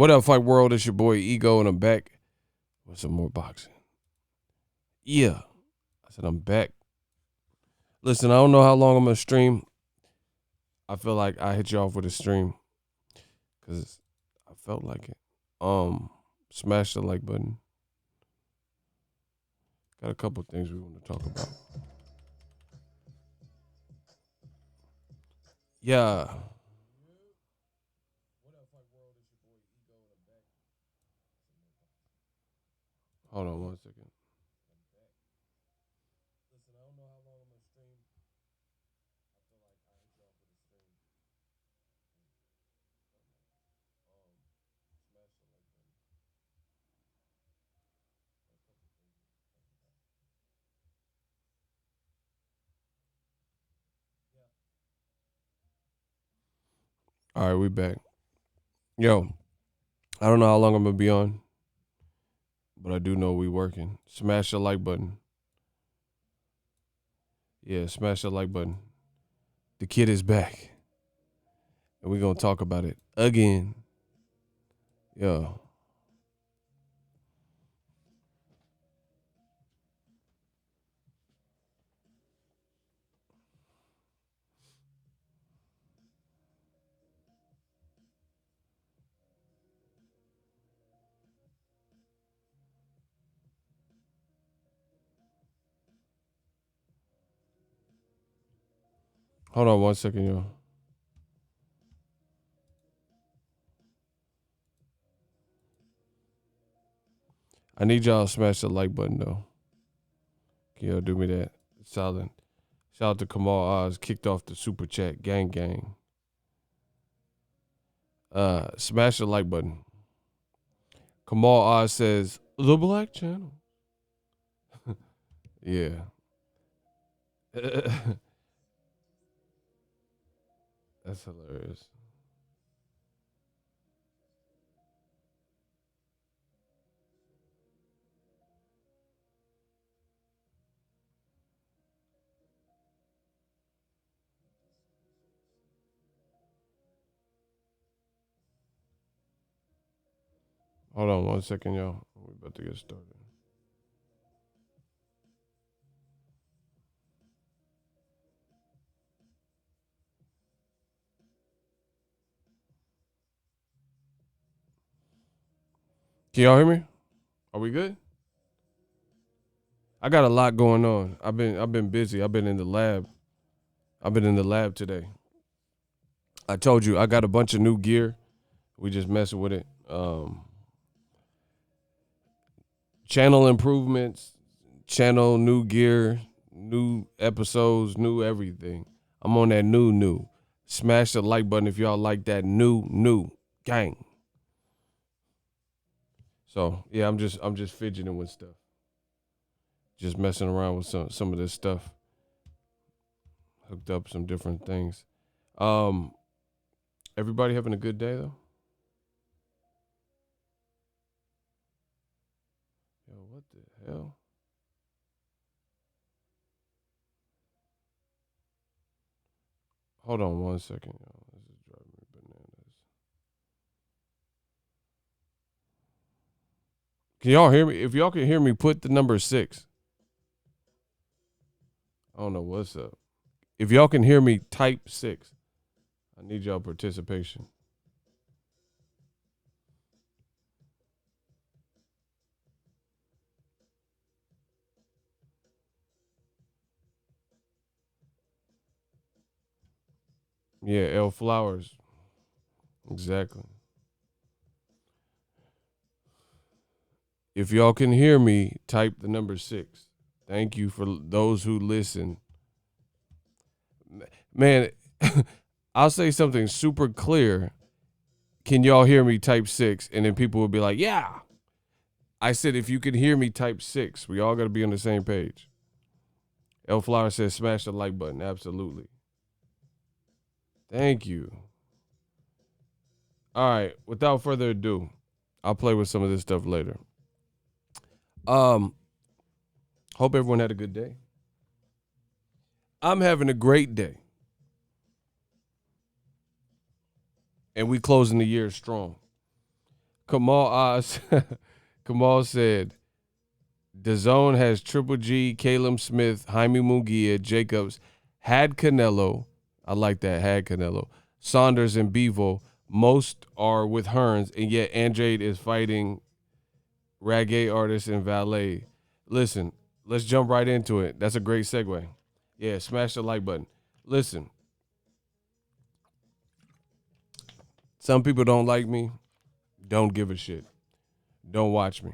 What up, Fight World? It's your boy Ego, and I'm back with some more boxing. Yeah, I said I'm back. Listen, I don't know how long I'm gonna stream. I feel like I hit you off with a stream because I felt like it. Smash the like button. Got a couple things we want to talk about. Yeah. Hold on 1 second. All right, we back. Yo, I don't know how long I'm gonna be on, but I do know we working. Smash the like button. Yeah, smash the like button. The kid is back. And we're gonna talk about it again. Yo. Hold on 1 second, yo. I need y'all to smash the like button though. Can y'all do me that? Solid. Shout out to Kamal Oz, kicked off the super chat. Gang gang. Smash the like button. Kamal Oz says, the black channel. Yeah. That's hilarious. Hold on 1 second, y'all. We're about to get started. Can y'all hear me? Are we good? I got a lot going on. I've been busy. I've been in the lab. I've been in the lab today. I told you I got a bunch of new gear. We just messing with it. Channel improvements, channel new gear, new episodes, new everything. I'm on that new. Smash the like button if y'all like that new gang. So yeah, I'm just fidgeting with stuff. Just messing around with some of this stuff. Hooked up some different things. Everybody having a good day though? Yo, what the hell? Hold on 1 second, y'all. This is driving me bananas. Can y'all hear me? If y'all can hear me, put the number 6. I don't know what's up. If y'all can hear me, type 6. I need y'all participation. Yeah, L Flowers. Exactly. If y'all can hear me, type the number 6. Thank you for those who listen. Man, I'll say something super clear. Can y'all hear me? Type 6. And then people will be like, yeah. I said, if you can hear me, type 6. We all got to be on the same page. L Flower says, smash the like button. Absolutely. Thank you. All right. Without further ado, I'll play with some of this stuff later. Hope everyone had a good day. I'm having a great day. And we closing the year strong. Kamal Oz, Kamal said, DAZN has Triple G, Caleb Smith, Jaime Munguia, Jacobs, had Canelo. I like that, had Canelo. Saunders and Bevo. Most are with Hearns, and yet Andrade is fighting reggae artist and valet. Listen, let's jump right into it. That's a great segue. Yeah, smash the like button. Listen, some people don't like me. Don't give a shit. Don't watch me.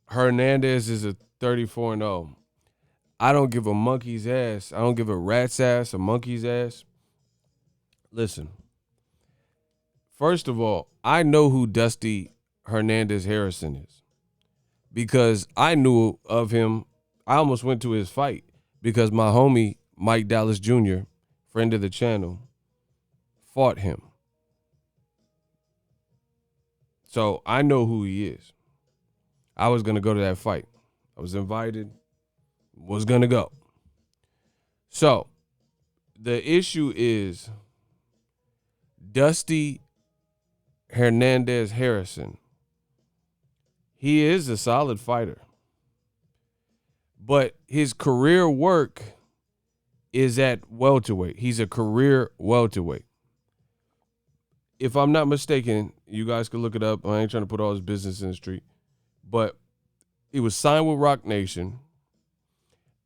Hernandez is a 34-0. I don't give a monkey's ass. I don't give a rat's ass, a monkey's ass. Listen, first of all, I know who Dusty Hernandez Harrison is because I knew of him. I almost went to his fight because my homie, Mike Dallas Jr., friend of the channel, fought him. So I know who he is. I was going to go to that fight. I was invited, was going to go. So the issue is Dusty Hernandez Harrison. He is a solid fighter, but his career work is at welterweight. He's a career welterweight. If I'm not mistaken, you guys can look it up. I ain't trying to put all his business in the street, but he was signed with Rock Nation,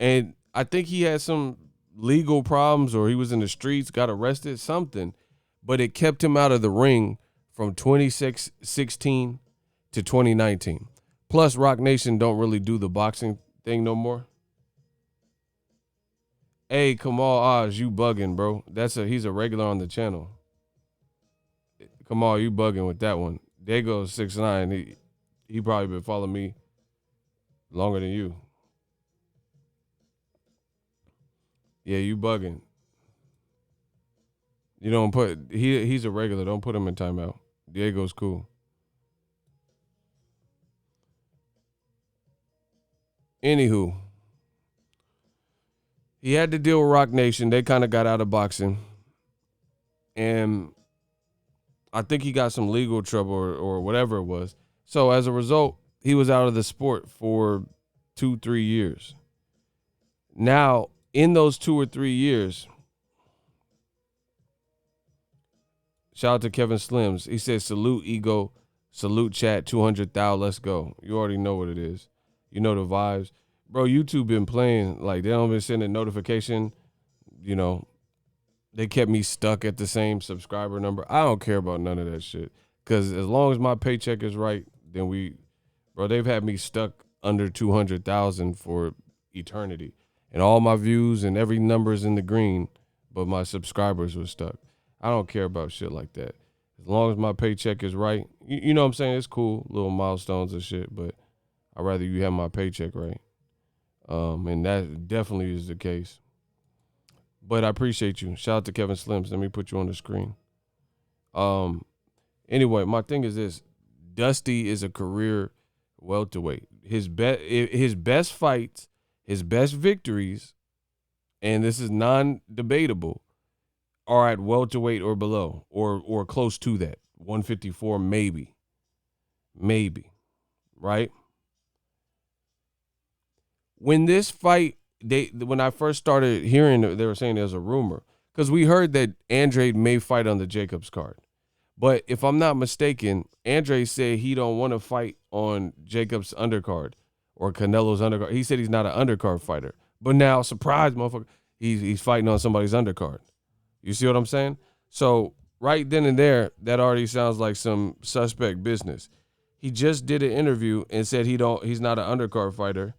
and I think he had some legal problems or he was in the streets, got arrested, something, but it kept him out of the ring from 2016 to 2019. Plus, Rock Nation don't really do the boxing thing no more. Hey, Kamal Oz, you bugging, bro. He's a regular on the channel. Kamal, you bugging with that one. There goes 6ix9ine. He probably been following me longer than you. Yeah, you bugging. You don't put he's a regular. Don't put him in timeout. Diego's cool. Anywho, he had to deal with Rock Nation. They kind of got out of boxing. And I think he got some legal trouble or whatever it was. So as a result, he was out of the sport for 2-3 years. Now, in those 2 or 3 years, shout out to Kevin Slims. He said, salute ego, salute chat, 200,000, let's go. You already know what it is. You know the vibes. Bro, YouTube been playing. Like, they don't been sending notification. You know, they kept me stuck at the same subscriber number. I don't care about none of that shit. Because as long as my paycheck is right, then they've had me stuck under 200,000 for eternity. And all my views and every number is in the green, but my subscribers were stuck. I don't care about shit like that. As long as my paycheck is right, you know what I'm saying? It's cool, little milestones and shit, but I'd rather you have my paycheck right. And that definitely is the case. But I appreciate you. Shout out to Kevin Slims. Let me put you on the screen. Anyway, my thing is this. Dusty is a career welterweight. His best fights, his best victories, and this is non-debatable, are at welterweight or below, or close to that. 154, maybe. Maybe. Right? When this fight, when I first started hearing, they were saying there's a rumor. Because we heard that Andrade may fight on the Jacobs card. But if I'm not mistaken, Andrade said he don't want to fight on Jacobs' undercard or Canelo's undercard. He said he's not an undercard fighter. But now, surprise, motherfucker, he's fighting on somebody's undercard. You see what I'm saying? So right then and there, that already sounds like some suspect business. He just did an interview and said he's not an undercard fighter.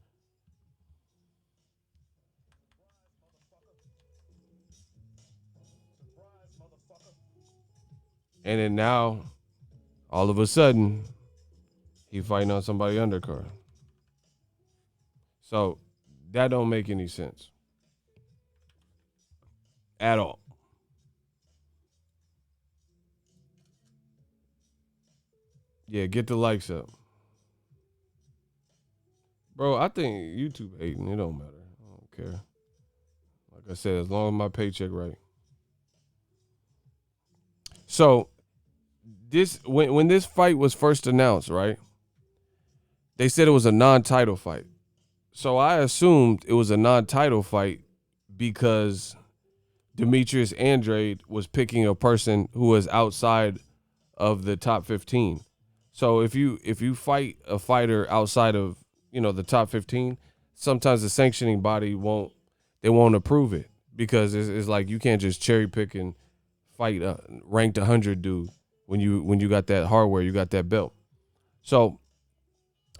And then now, all of a sudden, he fighting on somebody undercard. So that don't make any sense at all. Yeah, get the likes up. Bro, I think YouTube hating. It don't matter. I don't care. Like I said, as long as my paycheck right. So this when this fight was first announced, right? They said it was a non-title fight. So I assumed it was a non-title fight because Demetrius Andrade was picking a person who was outside of the top 15. So if you fight a fighter outside of, the top 15, sometimes the sanctioning body won't approve it because it's like you can't just cherry pick and fight a ranked 100 dude when you got that hardware, you got that belt. So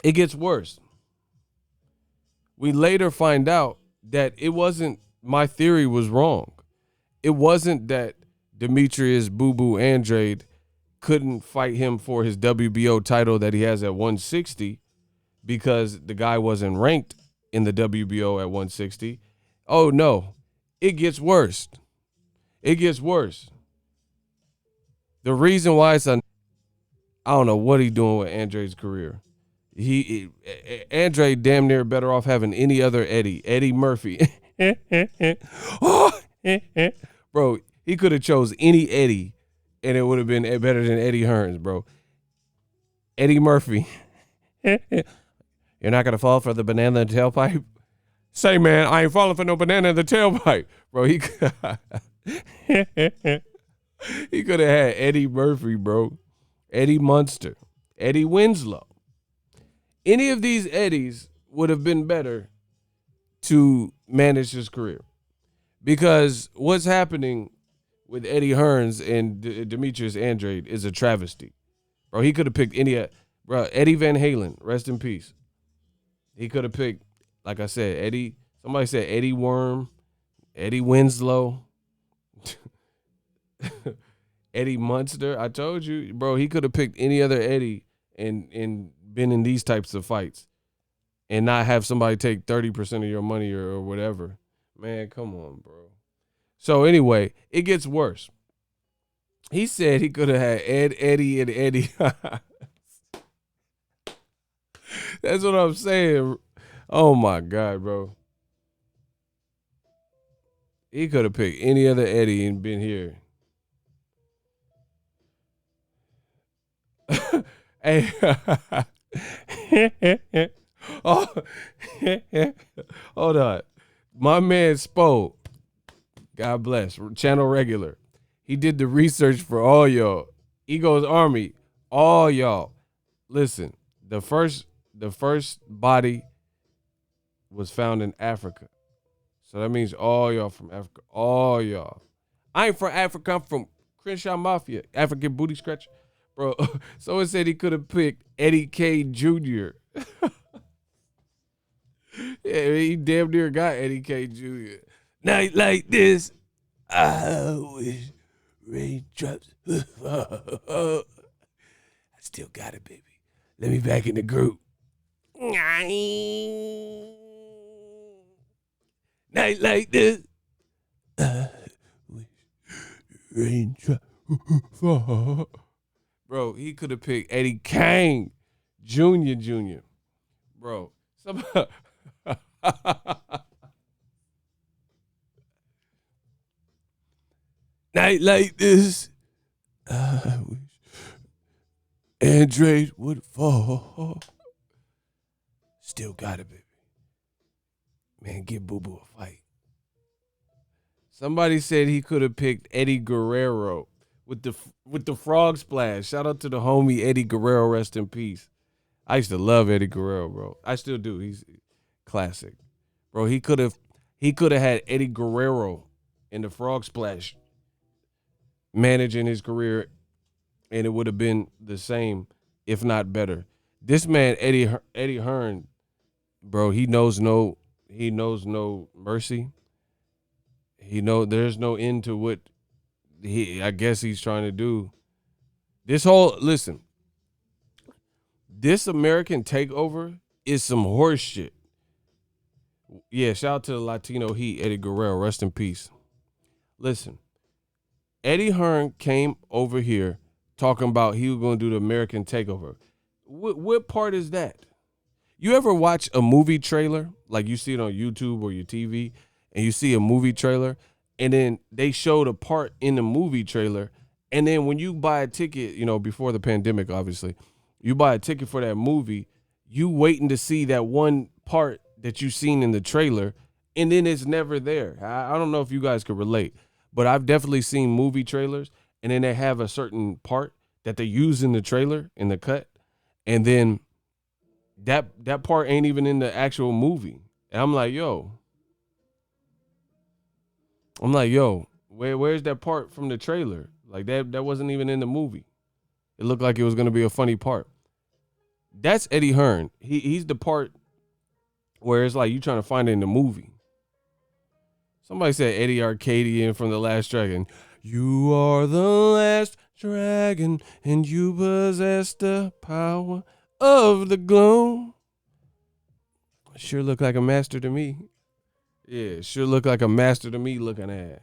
it gets worse. We later find out that it wasn't, my theory was wrong. It wasn't that Demetrius Boo Boo Andrade couldn't fight him for his WBO title that he has at 160 because the guy wasn't ranked in the WBO at 160. Oh, no. It gets worse. It gets worse. The reason why I don't know what he's doing with Andrade's career. Andrade damn near better off having any other Eddie Murphy. Bro, he could have chose any Eddie, and it would have been better than Eddie Hearns, bro. Eddie Murphy. You're not going to fall for the banana in the tailpipe? Say, man, I ain't falling for no banana in the tailpipe. Bro, he could have had Eddie Murphy, bro. Eddie Munster. Eddie Winslow. Any of these Eddies would have been better to manage his career. Because what's happening with Eddie Hearns and Demetrius Andrade is a travesty. Bro, he could have picked Eddie Van Halen, rest in peace. He could have picked, like I said, somebody said Eddie Worm, Eddie Winslow, Eddie Munster. I told you, bro, he could have picked any other Eddie and been in these types of fights and not have somebody take 30% of your money or whatever. Man, come on, bro. So anyway, it gets worse. He said he could have had Eddie, and Eddie. That's what I'm saying. Oh, my God, bro. He could have picked any other Eddie and been here. Hey. Oh. Hold on. My man Spo, God bless, channel regular. He did the research for all y'all. Ego's Army, all y'all. Listen, the first body was found in Africa. So that means all y'all from Africa. All y'all. I ain't from Africa. I'm from Crenshaw Mafia. African booty scratcher. Bro, someone said he could have picked Eddie K. Jr. Yeah, he damn near got Eddie K. Jr. Night like this, I wish raindrops. I still got it, baby. Let me back in the group. Night like this, I wish raindrops. Bro, he could have picked Eddie Kane Jr. Bro, somebody. Night like this, I wish Andrade would fall. Still got it, baby. Man, give Boo Boo a fight. Somebody said he could have picked Eddie Guerrero with the frog splash. Shout out to the homie Eddie Guerrero, rest in peace. I used to love Eddie Guerrero, bro. I still do. He's classic. Bro, he could have had Eddie Guerrero in the frog splash managing his career, and it would have been the same, if not better. This man, Eddie Hearn, bro, he knows no mercy. There's no end to what I guess he's trying to do. This American takeover is some horse shit. Yeah, shout out to the Latino Heat, Eddie Guerrero, rest in peace. Listen, Eddie Hearn came over here talking about he was going to do the American takeover. What part is that? You ever watch a movie trailer, like you see it on YouTube or your TV, and you see a movie trailer, and then they show the part in the movie trailer, And then when you buy a ticket, before the pandemic, obviously, you buy a ticket for that movie, you waiting to see that one part that you seen in the trailer, and then it's never there. I don't know if you guys could relate, but I've definitely seen movie trailers, and then they have a certain part that they use in the trailer, in the cut, and then that part ain't even in the actual movie. And I'm like, yo, where's that part from the trailer? Like that wasn't even in the movie. It looked like it was gonna be a funny part. That's Eddie Hearn. He's the part where it's like you trying to find it in the movie. Somebody said Eddie Arcadian from The Last Dragon. You are the last dragon, and you possess the power of the glow. Sure look like a master to me. Yeah, sure look like a master to me looking at.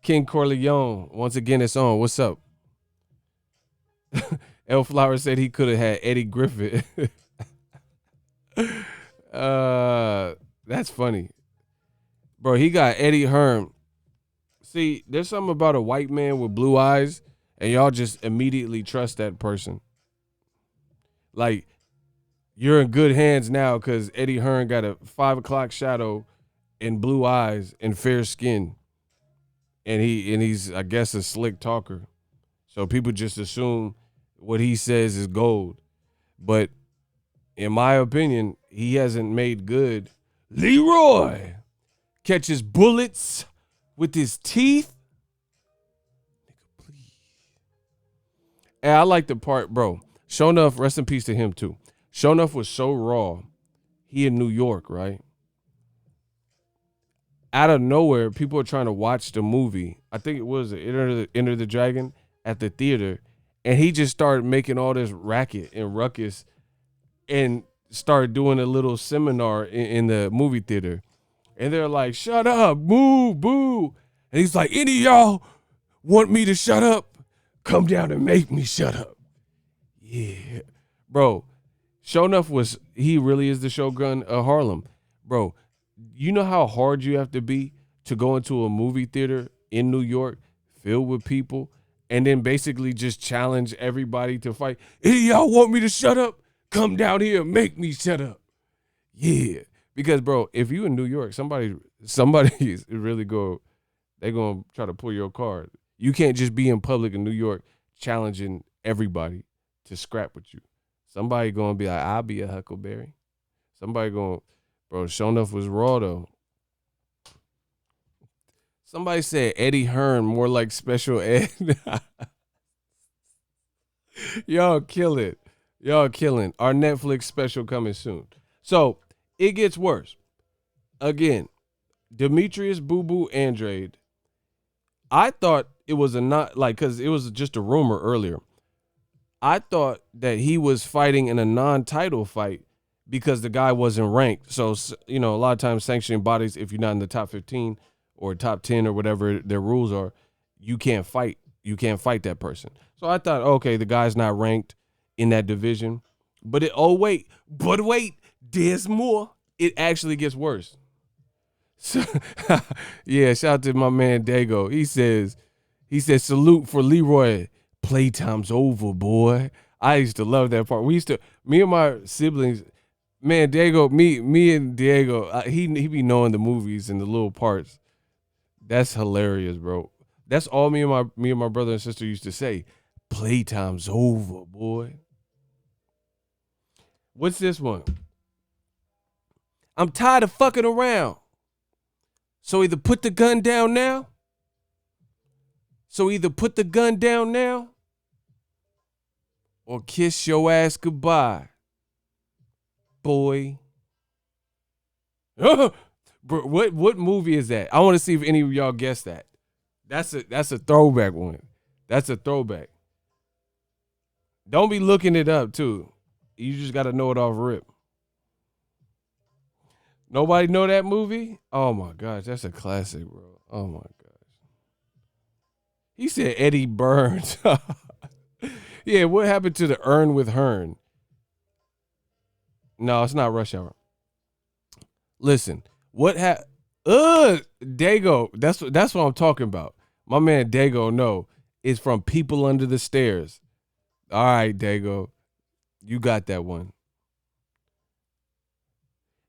King Corleone, once again, it's on. What's up? El Flower said he could have had Eddie Griffith. That's funny. Bro, he got Eddie Hearn. See, there's something about a white man with blue eyes, and y'all just immediately trust that person. Like, you're in good hands now because Eddie Hearn got a 5 o'clock shadow and blue eyes and fair skin. And he's, I guess, a slick talker. So people just assume what he says is gold. But in my opinion, he hasn't made good. Leroy catches bullets with his teeth. Nigga, please. And I like the part, bro. Shonuff, rest in peace to him too. Shonuff was so raw. He in New York, right? Out of nowhere, people are trying to watch the movie. I think it was Enter the Dragon at the theater. And he just started making all this racket and ruckus and started doing a little seminar in the movie theater. And they're like, shut up, boo, boo. And he's like, any of y'all want me to shut up? Come down and make me shut up. Yeah. Bro, Shonuff he really is the Shogun of Harlem. Bro, you know how hard you have to be to go into a movie theater in New York filled with people and then basically just challenge everybody to fight? Any of y'all want me to shut up? Come down here and make me shut up. Yeah. Because, bro, if you in New York, somebody is really they're going to try to pull your card. You can't just be in public in New York challenging everybody to scrap with you. Somebody going to be like, I'll be a Huckleberry. Somebody going, bro, Shonuff was raw, though. Somebody said Eddie Hearn, more like Special Ed. Y'all kill it. Y'all killing. Our Netflix special coming soon. So, it gets worse. Again, Demetrius Boo Boo Andrade. I thought it was because it was just a rumor earlier. I thought that he was fighting in a non-title fight because the guy wasn't ranked. So, a lot of times sanctioning bodies, if you're not in the top 15 or top 10 or whatever their rules are, you can't fight. You can't fight that person. So I thought, okay, the guy's not ranked in that division. But wait, there's more. It actually gets worse. So, yeah, shout out to my man Dago. He says, salute for Leroy. Playtime's over, boy. I used to love that part. Me and my siblings, man, Diego, me and Diego, he be knowing the movies and the little parts. That's hilarious, bro. That's all me and my brother and sister used to say. Playtime's over, boy. What's this one? I'm tired of fucking around. So either put the gun down now. Or kiss your ass goodbye, boy. Bro, what movie is that? I want to see if any of y'all guess that. That's a throwback one. That's a throwback. Don't be looking it up too. You just got to know it off rip. Nobody know that movie? Oh my gosh, that's a classic, bro. Oh my gosh. He said Eddie Burns. Yeah, what happened to the Earn with Hearn? No, it's not Rush Hour. Listen, Dago, that's what I'm talking about. My man Dago, no. It's from People Under the Stairs. All right, Dago. You got that one.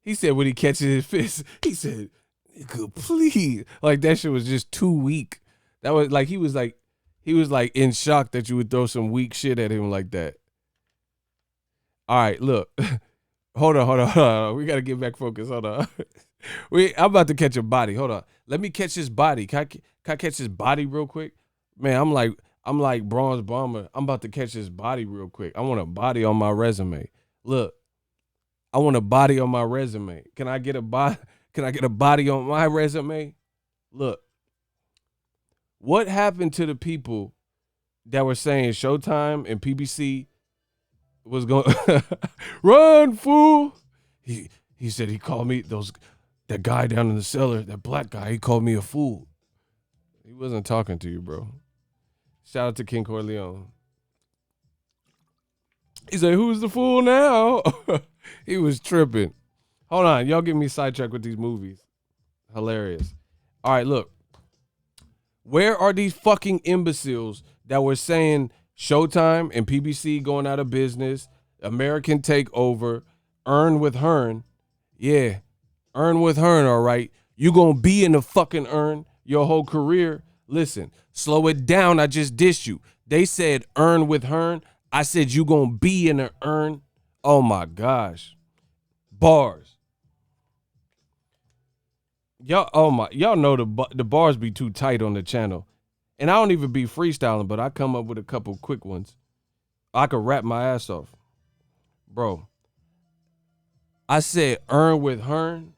He said when he catches his fist, he said, nigga, please. Like that shit was just too weak. That was like he was like in shock that you would throw some weak shit at him like that. All right, look. Hold on. We gotta get back focused. Hold on. I'm about to catch a body. Hold on. Let me catch his body. Can I catch his body real quick? Man, I'm like Bronze Bomber. I'm about to catch his body real quick. I want a body on my resume. Look, I want a body on my resume. Can I get a body? Can I get a body on my resume? Look, what happened to the people that were saying Showtime and PBC was going run, fool? He said he called me that guy down in the cellar, that black guy. He called me a fool. He wasn't talking to you, bro. Shout out to King Corleone. He said, "Who's the fool now?" He was tripping. Hold on, y'all get me sidetracked with these movies. Hilarious. All right, look. Where are these fucking imbeciles that were saying Showtime and PBC going out of business, American Takeover, Earn with Hearn? Yeah, Earn with Hearn, all right. You gonna be in the fucking Earn your whole career. Listen, slow it down. I just dissed you. They said Earn with Hearn. I said you gonna be in the Earn. Oh my gosh. Bars. Y'all know the bars be too tight on the channel. And I don't even be freestyling, but I come up with a couple quick ones. I could rap my ass off. Bro, I said Earn with Hearn.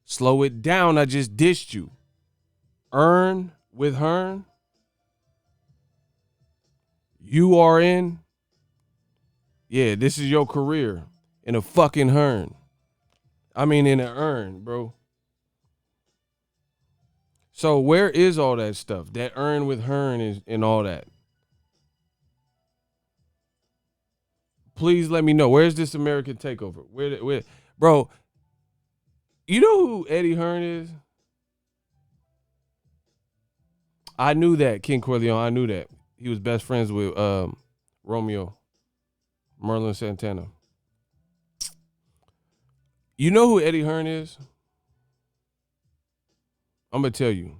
Slow it down. I just dissed you. Earn with Hearn. You are in. Yeah, this is your career in a fucking Hearn. I mean, in an Earn, bro. So where is all that stuff? That Earn with Hearn is and all that. Please let me know. Where's this American Takeover? Where, bro? You know who Eddie Hearn is? I knew that, King Corleone. I knew that. He was best friends with Romeo, Merlin Santana. You know who Eddie Hearn is? I'm gonna tell you.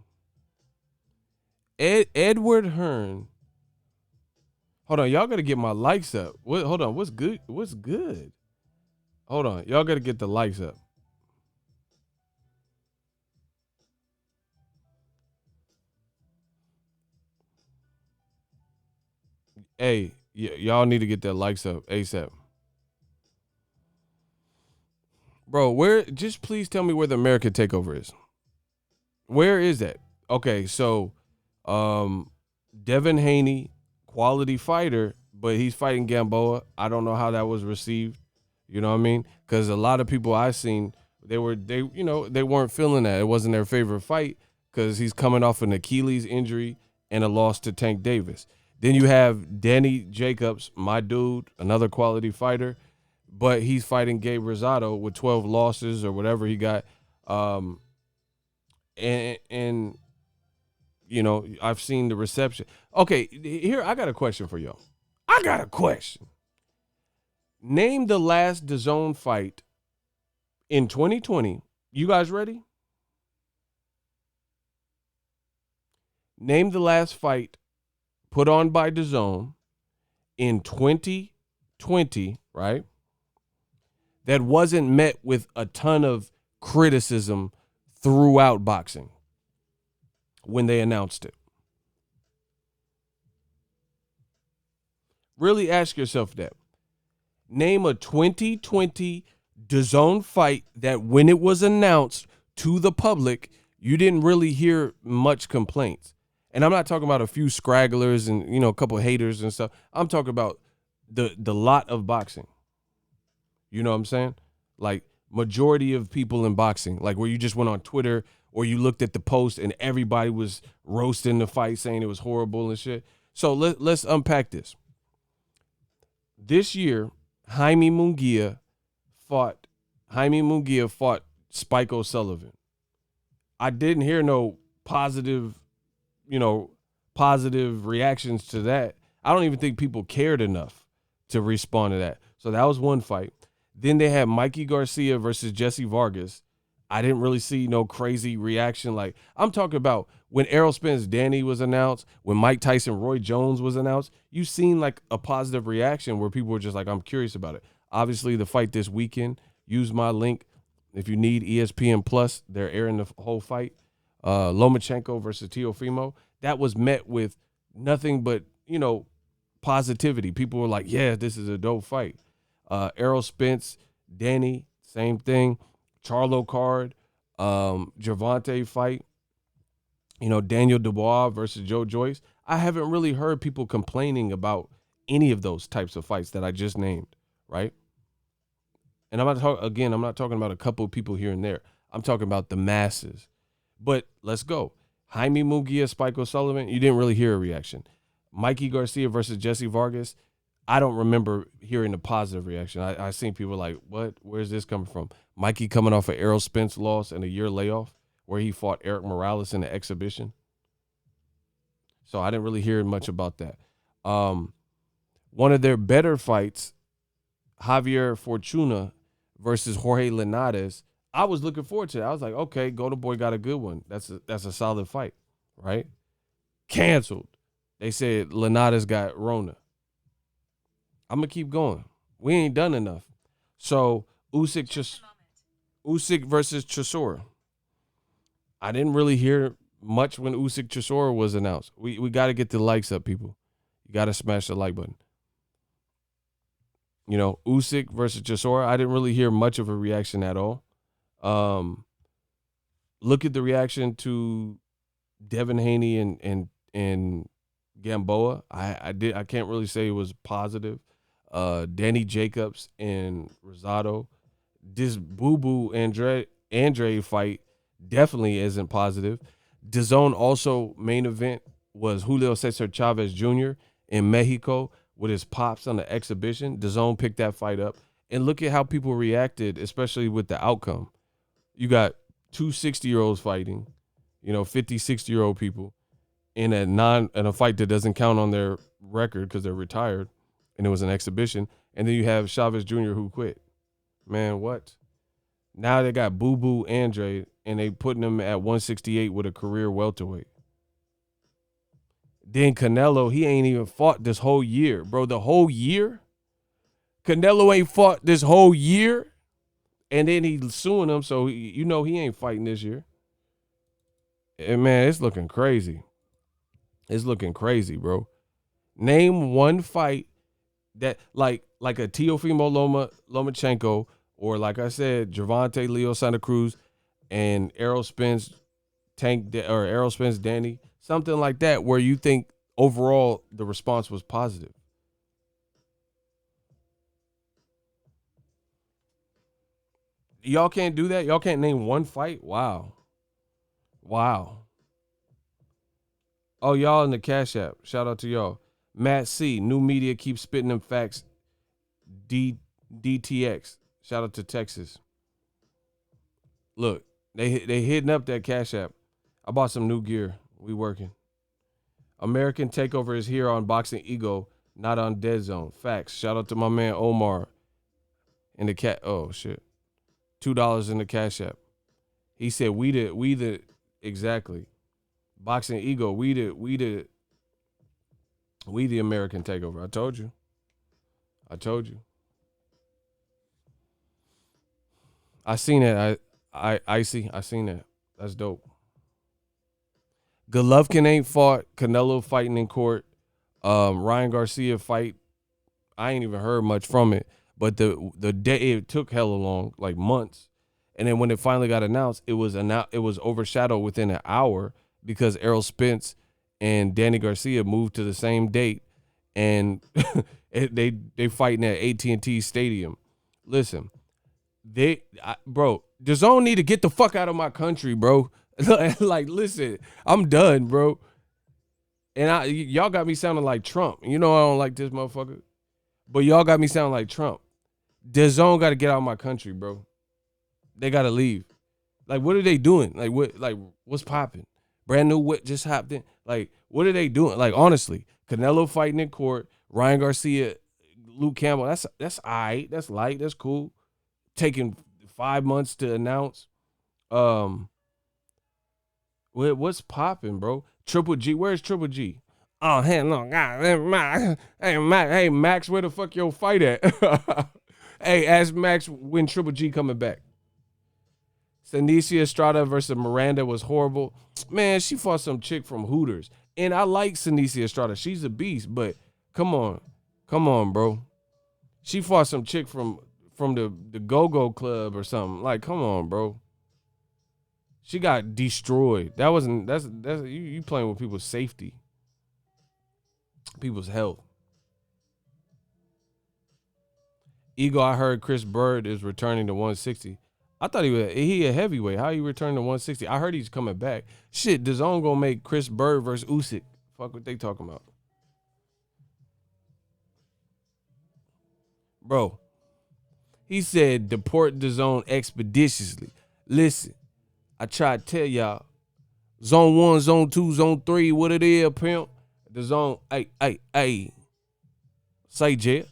Edward Hearn. Hold on, y'all gotta get my likes up. Hold on, what's good? What's good? Hold on, y'all gotta get the likes up. Hey, y'all need to get that likes up ASAP. Bro, just please tell me where the American Takeover is. Where is that? Okay, so Devin Haney, quality fighter, but he's fighting Gamboa. I don't know how that was received. You know what I mean? Because a lot of people I've seen, they weren't feeling that. It wasn't their favorite fight because he's coming off an Achilles injury and a loss to Tank Davis. Then you have Danny Jacobs, my dude, another quality fighter, but he's fighting Gabe Rosado with 12 losses or whatever he got. And you know, I've seen the reception. Okay, here I got a question for y'all. I got a question. Name the last DAZN fight in 2020. You guys ready? Name the last fight put on by DAZN in 2020, right? That wasn't met with a ton of criticism throughout boxing when they announced it. Really ask yourself that. Name a 2020 DAZN fight that when it was announced to the public, you didn't really hear much complaints. And I'm not talking about a few scragglers and, you know, a couple haters and stuff. I'm talking about the lot of boxing. You know what I'm saying? Like majority of people in boxing, like where you just went on Twitter or you looked at the post and everybody was roasting the fight saying it was horrible and shit. So let's unpack this. This year, Jaime Munguia fought Spike O'Sullivan. I didn't hear no positive positive reactions to that. I don't even think people cared enough to respond to that. So that was one fight. Then they had Mikey Garcia versus Jesse Vargas. I didn't really see no crazy reaction. Like, I'm talking about when Errol Spence Danny was announced, when Mike Tyson Roy Jones was announced, you seen like a positive reaction where people were just like, I'm curious about it. Obviously, the fight this weekend, use my link. If you need ESPN Plus, they're airing the whole fight. Lomachenko versus Teofimo. That was met with nothing but, positivity. People were like, yeah, this is a dope fight. Errol Spence, Danny, same thing. Charlo card, Gervonta fight, Daniel Dubois versus Joe Joyce. I haven't really heard people complaining about any of those types of fights that I just named, right? And I'm not talking about a couple of people here and there. I'm talking about the masses. But let's go. Jaime Munguia, Spike O'Sullivan, you didn't really hear a reaction. Mikey Garcia versus Jesse Vargas, I don't remember hearing a positive reaction. I seen people like, what? Where's this coming from? Mikey coming off an Errol Spence loss and a year layoff where he fought Eric Morales in the exhibition. So I didn't really hear much about that. One of their better fights, Javier Fortuna versus Jorge Linares, I was looking forward to that. I was like, okay, Golden Boy got a good one. That's a solid fight, right? Canceled. They said Linares got Rona. I'm going to keep going. We ain't done enough. So Usyk versus Chisora. I didn't really hear much when Usyk Chisora was announced. We got to get the likes up, people. You got to smash the like button. Usyk versus Chisora, I didn't really hear much of a reaction at all. Look at the reaction to Devin Haney and Gamboa. I can't really say it was positive. Danny Jacobs and Rosado. This Boo Andrade fight definitely isn't positive. DAZN also main event was Julio Cesar Chavez Jr. in Mexico with his pops on the exhibition. DAZN picked that fight up. And look at how people reacted, especially with the outcome. You got two 60-year-olds fighting, 50, 60-year-old people in a fight that doesn't count on their record because they're retired, and it was an exhibition. And then you have Chavez Jr. who quit. Man, what? Now they got Boo Boo Andrade, and they putting him at 168 with a career welterweight. Then Canelo, he ain't even fought this whole year, bro. The whole year? Canelo ain't fought this whole year? And then he's suing him, so he ain't fighting this year. And man, it's looking crazy. It's looking crazy, bro. Name one fight that like a Teofimo Lomachenko, or like I said, Gervonta Leo Santa Cruz and Errol Spence Danny, something like that, where you think overall the response was positive. Y'all can't do that? Y'all can't name one fight? Wow. Oh, y'all in the Cash App. Shout out to y'all. Matt C. New media keeps spitting them facts. DTX. Shout out to Texas. Look, they hitting up that Cash App. I bought some new gear. We working. American Takeover is here on Boxing Ego, not on Dead Zone. Facts. Shout out to my man Omar in the cat. Oh shit. $2 in the Cash App. He said we the exactly. Boxing Ego, we the American Takeover. I told you. I seen it. I seen that. That's dope. Golovkin ain't fought. Canelo fighting in court. Ryan Garcia fight. I ain't even heard much from it. But the day it took hella long, like months. And then when it finally got announced, it was overshadowed within an hour because Errol Spence and Danny Garcia moved to the same date, and they fighting at AT&T Stadium. Listen, DAZN need to get the fuck out of my country, bro. Like, listen, I'm done, bro. And y'all got me sounding like Trump. You know I don't like this motherfucker, but y'all got me sounding like Trump. DAZN got to get out of my country, bro. They got to leave. Like, what are they doing? Like, what's popping? Brand new whip just hopped in. Like, what are they doing? Like, honestly, Canelo fighting in court, Ryan Garcia, Luke Campbell. That's all right. That's light. That's cool. Taking 5 months to announce. Um, what's popping, bro? Triple G. Where's Triple G? Oh, hell no, God, hey Max, where the fuck your fight at? Hey, ask Max when Triple G coming back. Senicia Estrada versus Miranda was horrible. Man, she fought some chick from Hooters. And I like Senicia Estrada. She's a beast, but come on, bro. She fought some chick from the Go-Go Club or something. Like, come on, bro. She got destroyed. That's you playing with people's safety, people's health. Ego, I heard Chris Bird is returning to 160. I thought he a heavyweight. How he returned to 160? I heard he's coming back. Shit, DAZN gonna make Chris Bird versus Usyk. Fuck what they talking about. Bro, he said deport DAZN expeditiously. Listen, I tried to tell y'all, zone 1, zone 2, zone 3, what it is, pimp. DAZN, hey. Say, Jet.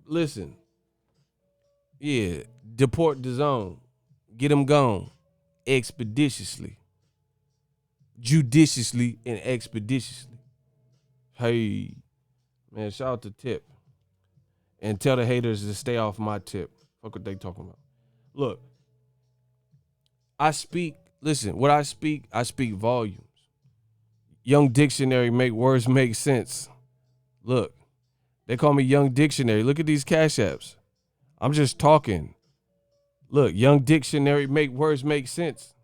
Listen. Yeah, deport DAZN. Get him gone. Expeditiously. Judiciously and expeditiously. Hey. Man, shout out to Tip. And tell the haters to stay off my tip. Fuck what they talking about. Look. What I speak volumes. Young Dictionary make words make sense. Look. They call me Young Dictionary. Look at these cash apps. I'm just talking. Look, Young Dictionary make words make sense.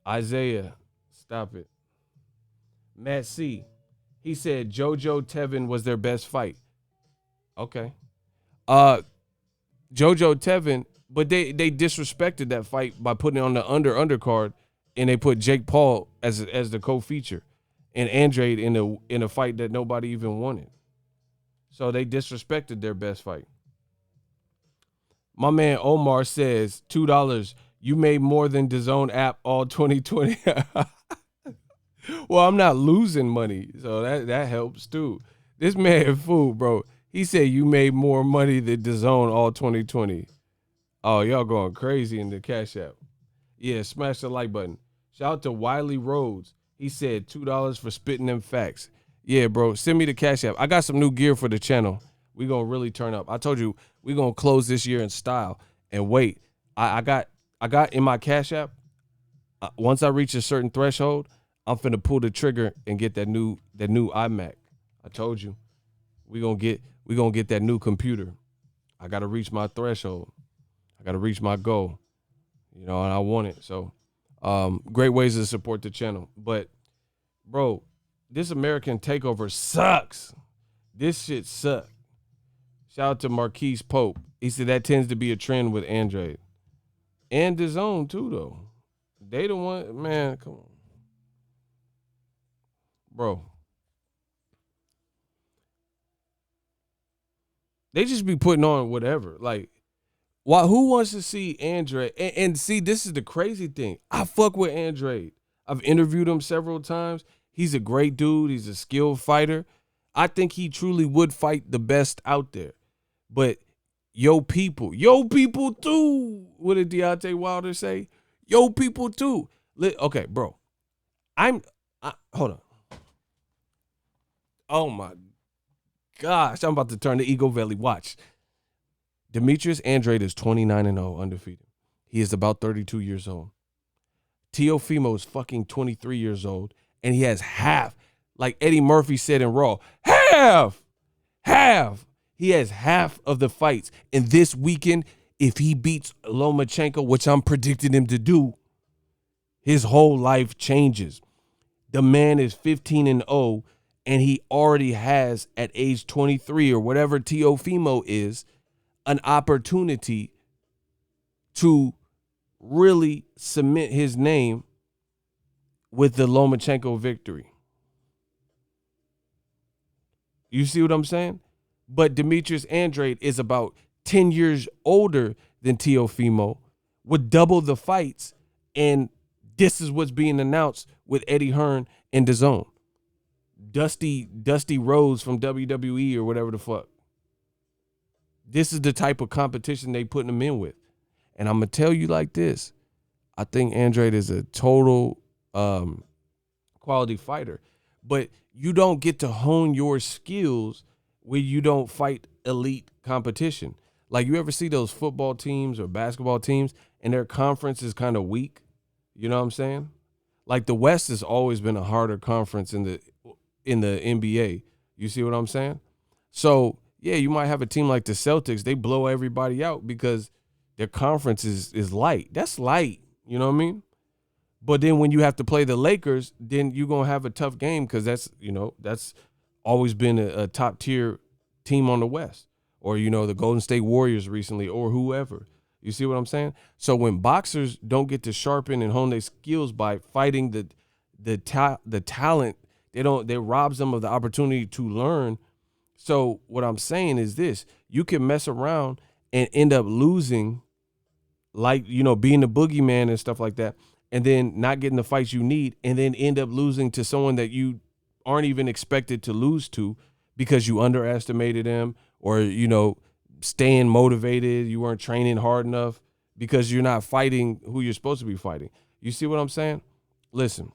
Isaiah, stop it. Matt C. He said JoJo Tevin was their best fight. Okay. JoJo Tevin, but they disrespected that fight by putting it on the undercard, and they put Jake Paul as the co-feature, and Andrade in a fight that nobody even wanted. So they disrespected their best fight. My man Omar says $2. You made more than DAZN app all 2020. Well, I'm not losing money, so that helps too. This man fool, bro. He said you made more money than DAZN all 2020. Oh, y'all going crazy in the Cash App. Yeah, smash the like button. Shout out to Wiley Rhodes. He said $2 for spitting them facts. Yeah, bro, send me the Cash App. I got some new gear for the channel. We gonna really turn up. I told you we gonna close this year in style. And wait, I got in my Cash App. Once I reach a certain threshold, I'm finna pull the trigger and get that new iMac. I told you we gonna get that new computer. I gotta reach my threshold. I gotta reach my goal. And I want it. So, great ways to support the channel. But, bro, this American takeover sucks. This shit sucks. Shout out to Marquise Pope. He said that tends to be a trend with Andrade. And DAZN too, though. They the one, man, come on. Bro. They just be putting on whatever. Like, who wants to see Andrade? And see, this is the crazy thing. I fuck with Andrade. I've interviewed him several times. He's a great dude. He's a skilled fighter. I think he truly would fight the best out there. But yo people too. What did Deontay Wilder say? Yo people too. Okay, bro. Hold on. Oh my gosh, I'm about to turn the Ego Valley. Watch. Demetrius Andrade is 29-0 undefeated. He is about 32 years old. Teofimo is fucking 23 years old, and he has half, like Eddie Murphy said in Raw, half. He has half of the fights. And this weekend, if he beats Lomachenko, which I'm predicting him to do, his whole life changes. The man is 15-0, and he already has, at age 23 or whatever Teofimo is, an opportunity to really cement his name with the Lomachenko victory. You see what I'm saying? But Demetrius Andrade is about 10 years older than Teofimo, with double the fights and This is what's being announced with Eddie Hearn and DAZN. Dusty Rhodes from WWE or whatever the fuck. This is the type of competition they putting him in with. And I'm going to tell you like this. I think Andrade is a total quality fighter. But you don't get to hone your skills when you don't fight elite competition. Like, you ever see those football teams or basketball teams and their conference is kind of weak? You know what I'm saying? Like, the West has always been a harder conference in the NBA. You see what I'm saying? So, yeah, you might have a team like the Celtics. They blow everybody out because their conference is light. That's light. You know what I mean? But then when you have to play the Lakers, then you're going to have a tough game because that's always been a top-tier team on the West. Or, the Golden State Warriors recently or whoever. You see what I'm saying? So when boxers don't get to sharpen and hone their skills by fighting the talent, they robs them of the opportunity to learn. So what I'm saying is this: you can mess around and end up losing, like, being the boogeyman and stuff like that, and then not getting the fights you need, and then end up losing to someone that you aren't even expected to lose to because you underestimated them, or, staying motivated, you weren't training hard enough because you're not fighting who you're supposed to be fighting. You see what I'm saying? Listen,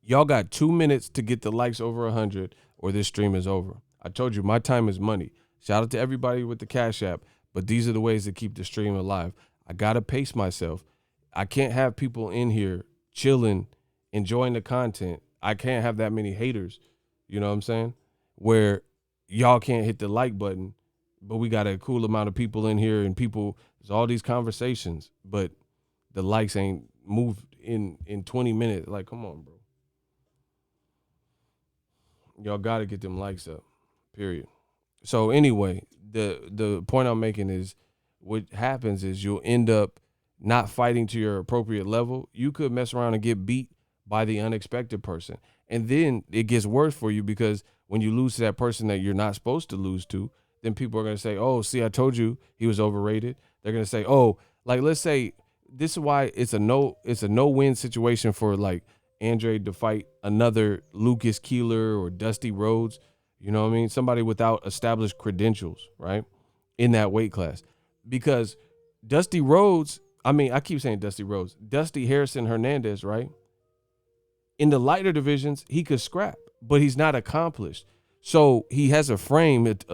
y'all got 2 minutes to get the likes over 100 or this stream is over. I told you my time is money. Shout out to everybody with the Cash App, but these are the ways to keep the stream alive. I got to pace myself. I can't have people in here chilling, enjoying the content. I can't have that many haters, you know what I'm saying, where y'all can't hit the like button, but we got a cool amount of people in here and there's all these conversations, but the likes ain't moved in 20 minutes. Like, come on, bro. Y'all got to get them likes up, period. So anyway, the point I'm making is what happens is you'll end up not fighting to your appropriate level. You could mess around and get beat by the unexpected person. And then it gets worse for you because when you lose to that person that you're not supposed to lose to, then people are going to say, oh, see, I told you he was overrated. They're going to say, oh, like, let's say this is why it's a no-win situation for, like, Andrade to fight another Lucas Keeler or Dusty Rhodes. You know what I mean? Somebody without established credentials, right, in that weight class. Because Dusty Rhodes, I keep saying Dusty Rhodes, Dusty Harrison Hernandez, right? In the lighter divisions, he could scrap, but he's not accomplished. So he has a frame that,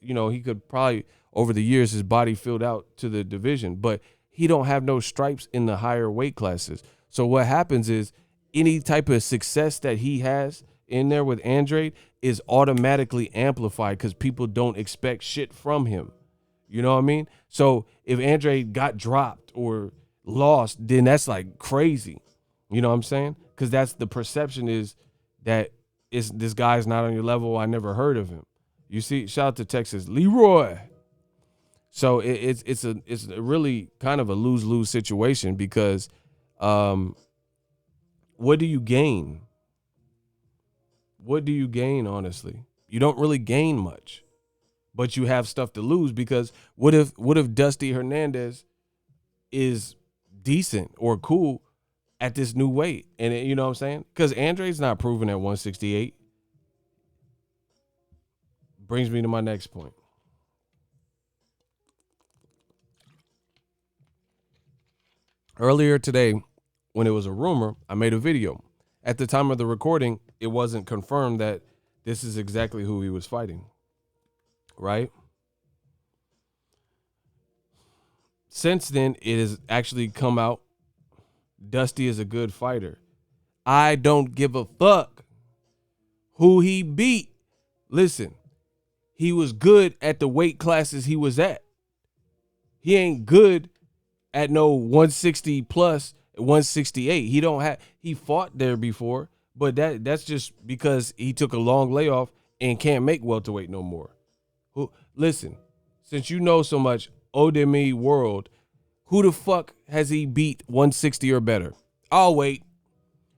he could probably, over the years, his body filled out to the division, but he don't have no stripes in the higher weight classes. So what happens is any type of success that he has in there with Andrade is automatically amplified because people don't expect shit from him. You know what I mean? So if Andrade got dropped or lost, then that's like crazy. You know what I'm saying? Because that's the perception is that this guy's not on your level. I never heard of him. You see, shout out to Texas, Leroy. So it's a really kind of a lose-lose situation because what do you gain? What do you gain, honestly? You don't really gain much, but you have stuff to lose because what if Dusty Hernandez is decent or cool at this new weight? And you know what I'm saying? Because Andrade's not proven at 168. Brings me to my next point. Earlier today, when it was a rumor, I made a video. At the time of the recording, it wasn't confirmed that this is exactly who he was fighting, right? Since then, it has actually come out Dusty is a good fighter. I don't give a fuck who he beat. Listen, he was good at the weight classes he was at. He ain't good at no 160 plus 168. He fought there before, but that's just because he took a long layoff and can't make welterweight no more. Listen, since you know so much, Odemi World, who the fuck has he beat 160 or better? I'll wait.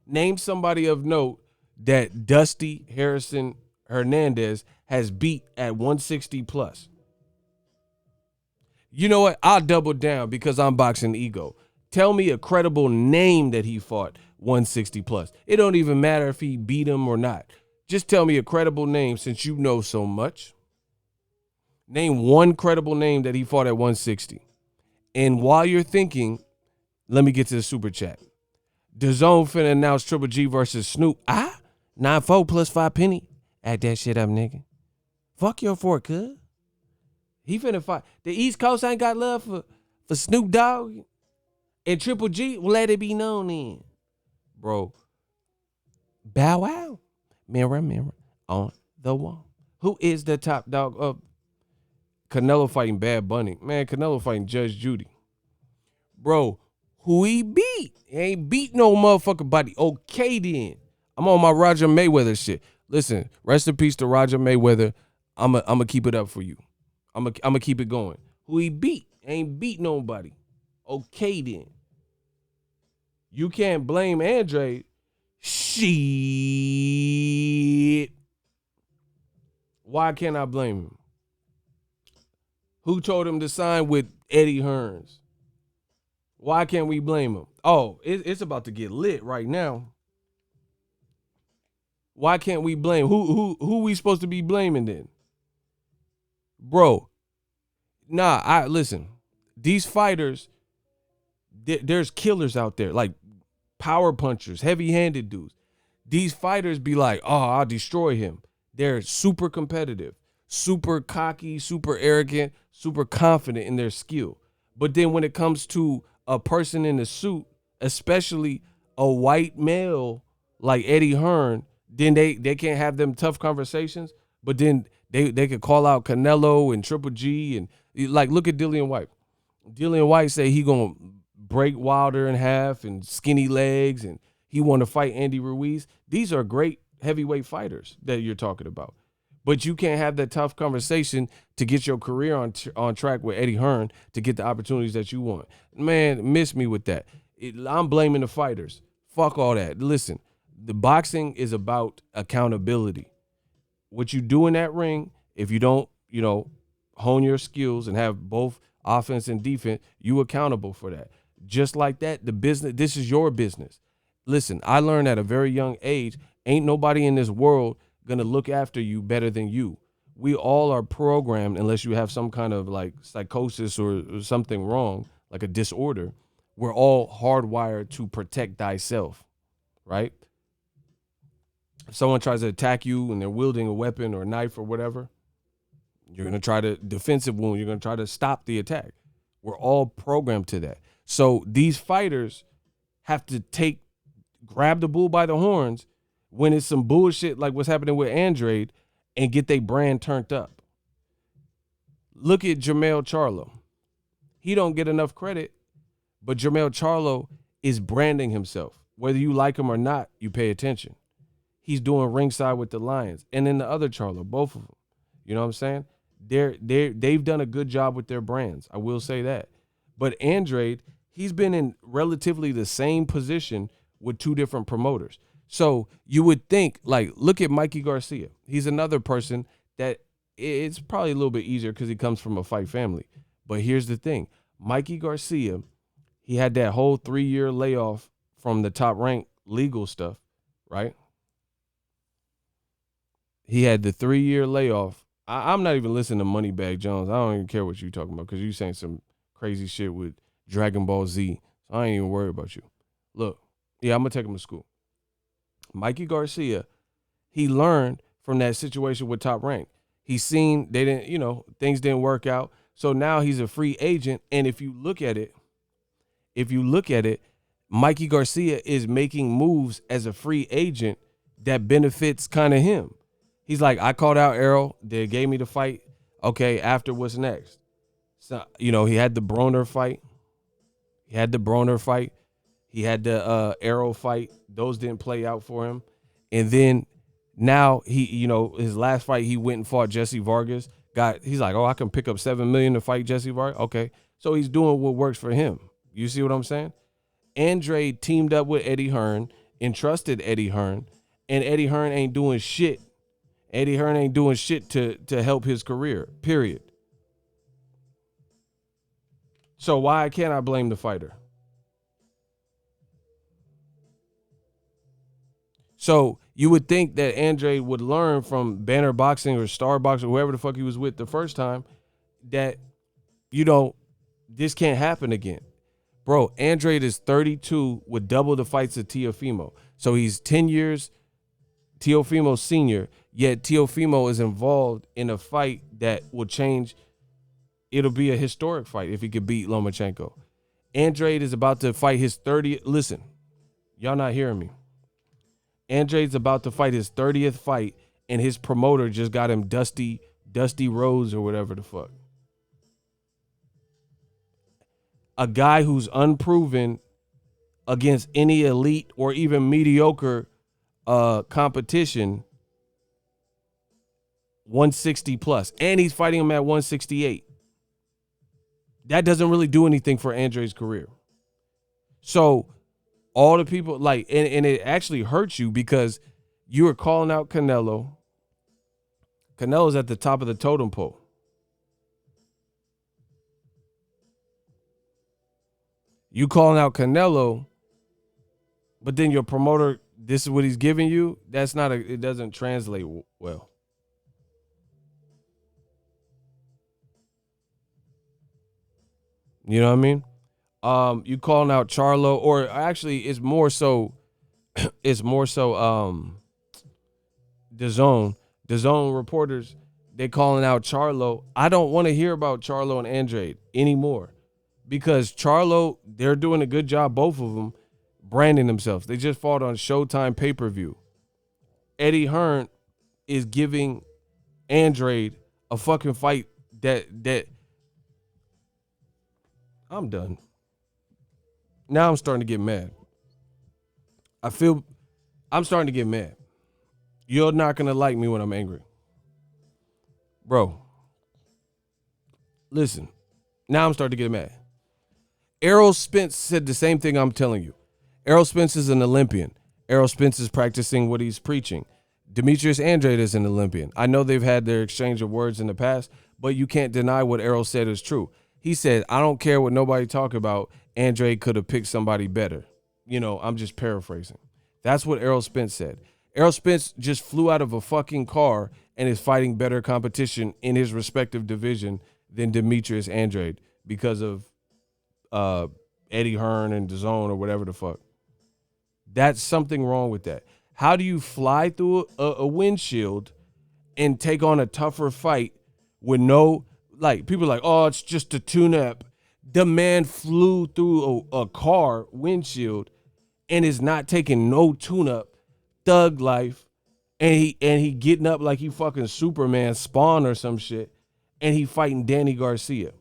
Name somebody of note that Dusty Harrison Hernandez has beat at 160 plus. You know what? I'll double down because I'm boxing ego. Tell me a credible name that he fought 160 plus. It don't even matter if he beat him or not. Just tell me a credible name since you know so much. Name one credible name that he fought at 160. And while you're thinking, let me get to the super chat. DAZN finna announce Triple G versus Snoop. 9-4 plus 5 penny. Add that shit up, nigga. Fuck your fork, cuz. He finna fight. The East Coast ain't got love for Snoop Dogg. And Triple G, let it be known then. Bro. Bow wow. Mirror, mirror on the wall. Who is the top dog of Canelo fighting Bad Bunny? Man, Canelo fighting Judge Judy. Bro, who he beat? He ain't beat no motherfucking body. Okay, then. I'm on my Roger Mayweather shit. Listen, rest in peace to Roger Mayweather. I'ma keep it up for you. I'ma keep it going. Who he beat? Ain't beat nobody. Okay, then. You can't blame Andrade. Shit. Why can't I blame him? Who told him to sign with Eddie Hearns? Why can't we blame him? Oh, it's about to get lit right now. Why can't we blame? Who we supposed to be blaming then? Bro, listen. These fighters, there's killers out there, like power punchers, heavy-handed dudes. These fighters be like, oh, I'll destroy him. They're super competitive, super cocky, super arrogant, super confident in their skill. But then when it comes to a person in a suit, especially a white male like Eddie Hearn, then they can't have them tough conversations. But then they could call out Canelo and Triple G and like look at Dillian White. Dillian White say he gonna break Wilder in half and skinny legs, and he want to fight Andy Ruiz. These are great heavyweight fighters that you're talking about. But you can't have that tough conversation to get your career on track with Eddie Hearn to get the opportunities that you want. Man, miss me with that. I'm blaming the fighters. Fuck all that. Listen, the boxing is about accountability. What you do in that ring, if you don't, hone your skills and have both offense and defense, you accountable for that. Just like that, the business, this is your business. Listen, I learned at a very young age, ain't nobody in this world gonna look after you better than you. We all are programmed, unless you have some kind of like psychosis or something wrong, like a disorder. We're all hardwired to protect thyself, right? If someone tries to attack you and they're wielding a weapon or a knife or whatever, you're gonna try to defensive wound. You're gonna try to stop the attack. We're all programmed to that. So these fighters have to grab the bull by the horns when it's some bullshit like what's happening with Andrade and get their brand turned up. Look at Jermell Charlo. He don't get enough credit, but Jermell Charlo is branding himself. Whether you like him or not, you pay attention. He's doing ringside with the Lions. And then the other Charlo, both of them. You know what I'm saying? They've done a good job with their brands. I will say that. But Andrade, he's been in relatively the same position with two different promoters. So you would think, like, look at Mikey Garcia. He's another person that it's probably a little bit easier because he comes from a fight family. But here's the thing. Mikey Garcia, he had that whole 3-year layoff from the Top Rank legal stuff, right? He had the 3-year layoff. I'm not even listening to Moneybag Jones. I don't even care what you're talking about because you're saying some crazy shit with Dragon Ball Z. So I ain't even worried about you. Look, yeah, I'm going to take him to school. Mikey Garcia, he learned from that situation with Top Rank. He's seen things didn't work out. So now he's a free agent. And if you look at it, Mikey Garcia is making moves as a free agent that benefits kind of him. He's like, I called out Errol. They gave me the fight. Okay, after what's next? So, he had the Broner fight. He had the Errol fight. Those didn't play out for him. And then now his last fight, he went and fought Jesse Vargas. He's like, oh, I can pick up $7 million to fight Jesse Vargas. Okay. So he's doing what works for him. You see what I'm saying? Andrade teamed up with Eddie Hearn, entrusted Eddie Hearn, and Eddie Hearn ain't doing shit. Eddie Hearn ain't doing shit to help his career, period. So why can't I blame the fighter? So you would think that Andrade would learn from Banner Boxing or Star Boxing, whoever the fuck he was with the first time, that, this can't happen again. Bro, Andrade is 32 with double the fights of Teofimo. So he's 10 years Teofimo senior, yet Teofimo is involved in a fight that will change. It'll be a historic fight if he could beat Lomachenko. Andrade is about to fight his 30th. Listen, y'all not hearing me. Andrade's about to fight his 30th fight, and his promoter just got him Dusty Rhodes or whatever the fuck. A guy who's unproven against any elite or even mediocre competition, 160 plus, and he's fighting him at 168. That doesn't really do anything for Andrade's career. So all the people and it actually hurts you because you were calling out Canelo. Canelo's at the top of the totem pole. You calling out Canelo, but then your promoter, this is what he's giving you. It doesn't translate well. You know what I mean? You calling out Charlo, or actually it's more so DAZN. DAZN reporters, they calling out Charlo. I don't want to hear about Charlo and Andrade anymore because Charlo, they're doing a good job, both of them, branding themselves. They just fought on Showtime pay-per-view. Eddie Hearn is giving Andrade a fucking fight that I'm done. Now I'm starting to get mad. I'm starting to get mad. You're not going to like me when I'm angry. Bro, listen. Now I'm starting to get mad. Errol Spence said the same thing I'm telling you. Errol Spence is an Olympian. Errol Spence is practicing what he's preaching. Demetrius Andrade is an Olympian. I know they've had their exchange of words in the past, but you can't deny what Errol said is true. He said, I don't care what nobody talk about. Andrade could have picked somebody better. I'm just paraphrasing. That's what Errol Spence said. Errol Spence just flew out of a fucking car and is fighting better competition in his respective division than Demetrius Andrade because of Eddie Hearn and DAZN or whatever the fuck. That's something wrong with that. How do you fly through a windshield and take on a tougher fight with no, people are like, oh, it's just a tune-up. The man flew through a car windshield and is not taking no tune-up, thug life, and he getting up like he fucking Superman Spawn or some shit, and he fighting Danny Garcia.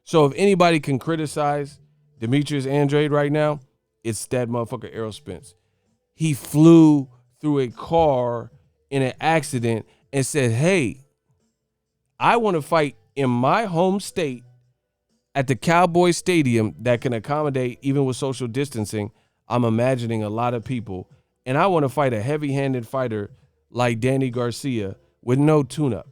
So if anybody can criticize Demetrius Andrade right now, it's that motherfucker Errol Spence. He flew through a car in an accident and said, hey, I want to fight in my home state at the Cowboy Stadium that can accommodate, even with social distancing, I'm imagining a lot of people, and I want to fight a heavy-handed fighter like Danny Garcia with no tune-up.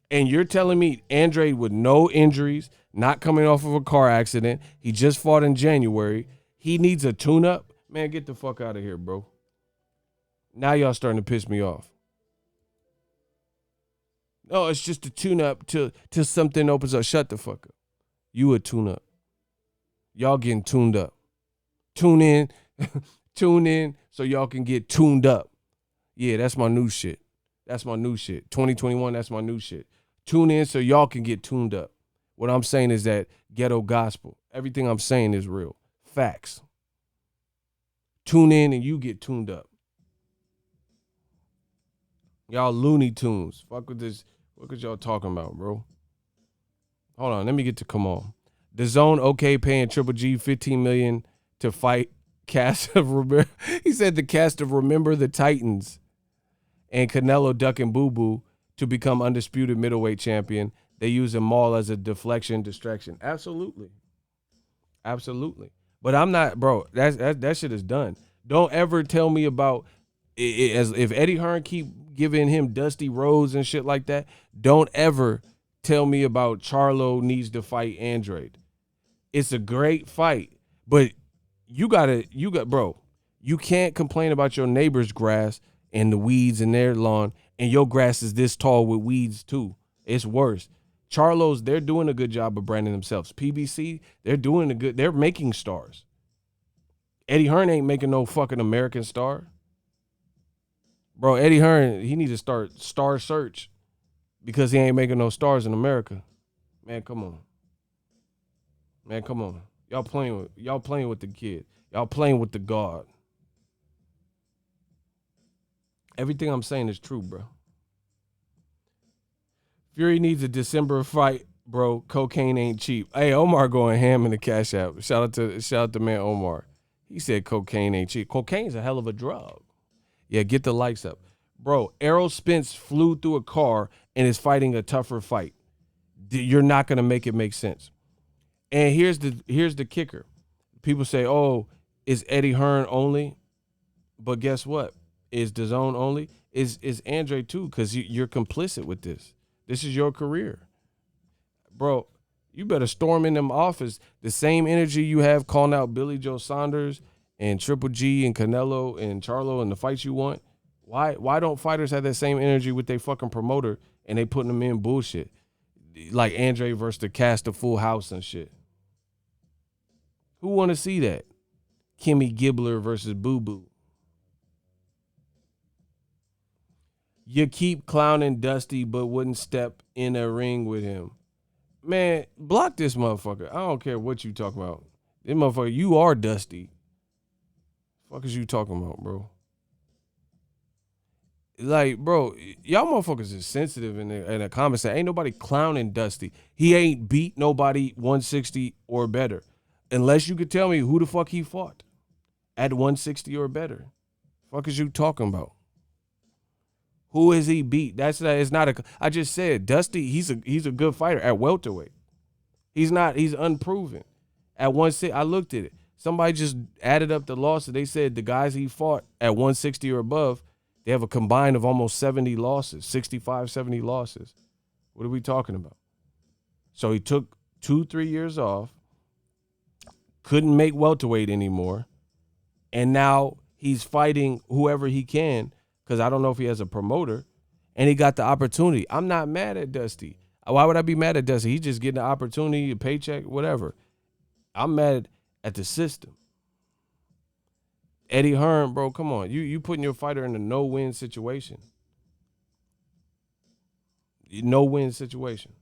And you're telling me Andrade with no injuries, not coming off of a car accident, he just fought in January, he needs a tune-up? Man, get the fuck out of here, bro. Now y'all starting to piss me off. No, it's just a tune-up till something opens up. Shut the fuck up. You a tune-up. Y'all getting tuned up. Tune in. Tune in so y'all can get tuned up. Yeah, that's my new shit. That's my new shit. 2021, that's my new shit. Tune in so y'all can get tuned up. What I'm saying is that ghetto gospel. Everything I'm saying is real. Facts. Tune in and you get tuned up. Y'all Looney Tunes. Fuck with this. What could y'all talking about, bro? Hold on. Let me get to come on. DAZN okay paying Triple G $15 million to fight cast of Remember. He said the cast of Remember the Titans and Canelo Duck and Boo Boo to become undisputed middleweight champion. They use them all as a distraction. Absolutely. Absolutely. But I'm not, bro, that shit is done. Don't ever tell me about it, as if Eddie Hearn keep giving him Dusty Rhodes and shit like that. Don't ever tell me about Charlo needs to fight Andrade. It's a great fight, but you got You can't complain about your neighbor's grass and the weeds in their lawn, and your grass is this tall with weeds too. It's worse. Charlo's, they're doing a good job of branding themselves. PBC, they're making stars. Eddie Hearn ain't making no fucking American star. Bro, Eddie Hearn, he needs to start Star Search because he ain't making no stars in America. Man, come on. Man, come on. Y'all playing with the kid. Y'all playing with the God. Everything I'm saying is true, bro. Fury needs a December fight, bro. Cocaine ain't cheap. Hey, Omar going ham in the Cash App. Shout out to man Omar. He said cocaine ain't cheap. Cocaine's a hell of a drug. Yeah, get the likes up. Bro, Errol Spence flew through a car and is fighting a tougher fight. You're not going to make it make sense. And here's the kicker. People say, oh, is Eddie Hearn only? But guess what? Is DAZN only? Is Andrade too? Because you're complicit with this. This is your career. Bro, you better storm in them office. The same energy you have calling out Billy Joe Saunders and Triple G and Canelo and Charlo and the fights you want. Why don't fighters have that same energy with their fucking promoter and they putting them in bullshit? Like Andre versus the cast of Full House and shit. Who want to see that? Kimmy Gibbler versus Boo Boo. You keep clowning Dusty but wouldn't step in a ring with him. Man, block this motherfucker. I don't care what you talking about. This motherfucker, you are Dusty. Fuck is you talking about, bro? Like, bro, y'all motherfuckers is sensitive in the comments. Ain't nobody clowning Dusty. He ain't beat nobody 160 or better. Unless you could tell me who the fuck he fought at 160 or better. Fuck is you talking about? Who is he beat? It's not a. I just said Dusty. He's a good fighter at welterweight. He's not. He's unproven. At 160, I looked at it. Somebody just added up the losses. They said the guys he fought at 160 or above, they have a combined of almost 70 losses, 65, 70 losses. What are we talking about? So he took 2-3 years off, couldn't make welterweight anymore, and now he's fighting whoever he can. Because I don't know if he has a promoter, and he got the opportunity. I'm not mad at Dusty. Why would I be mad at Dusty? He's just getting an opportunity, a paycheck, whatever. I'm mad at the system. Eddie Hearn, bro, come on. You putting your fighter in a no-win situation. No-win situation.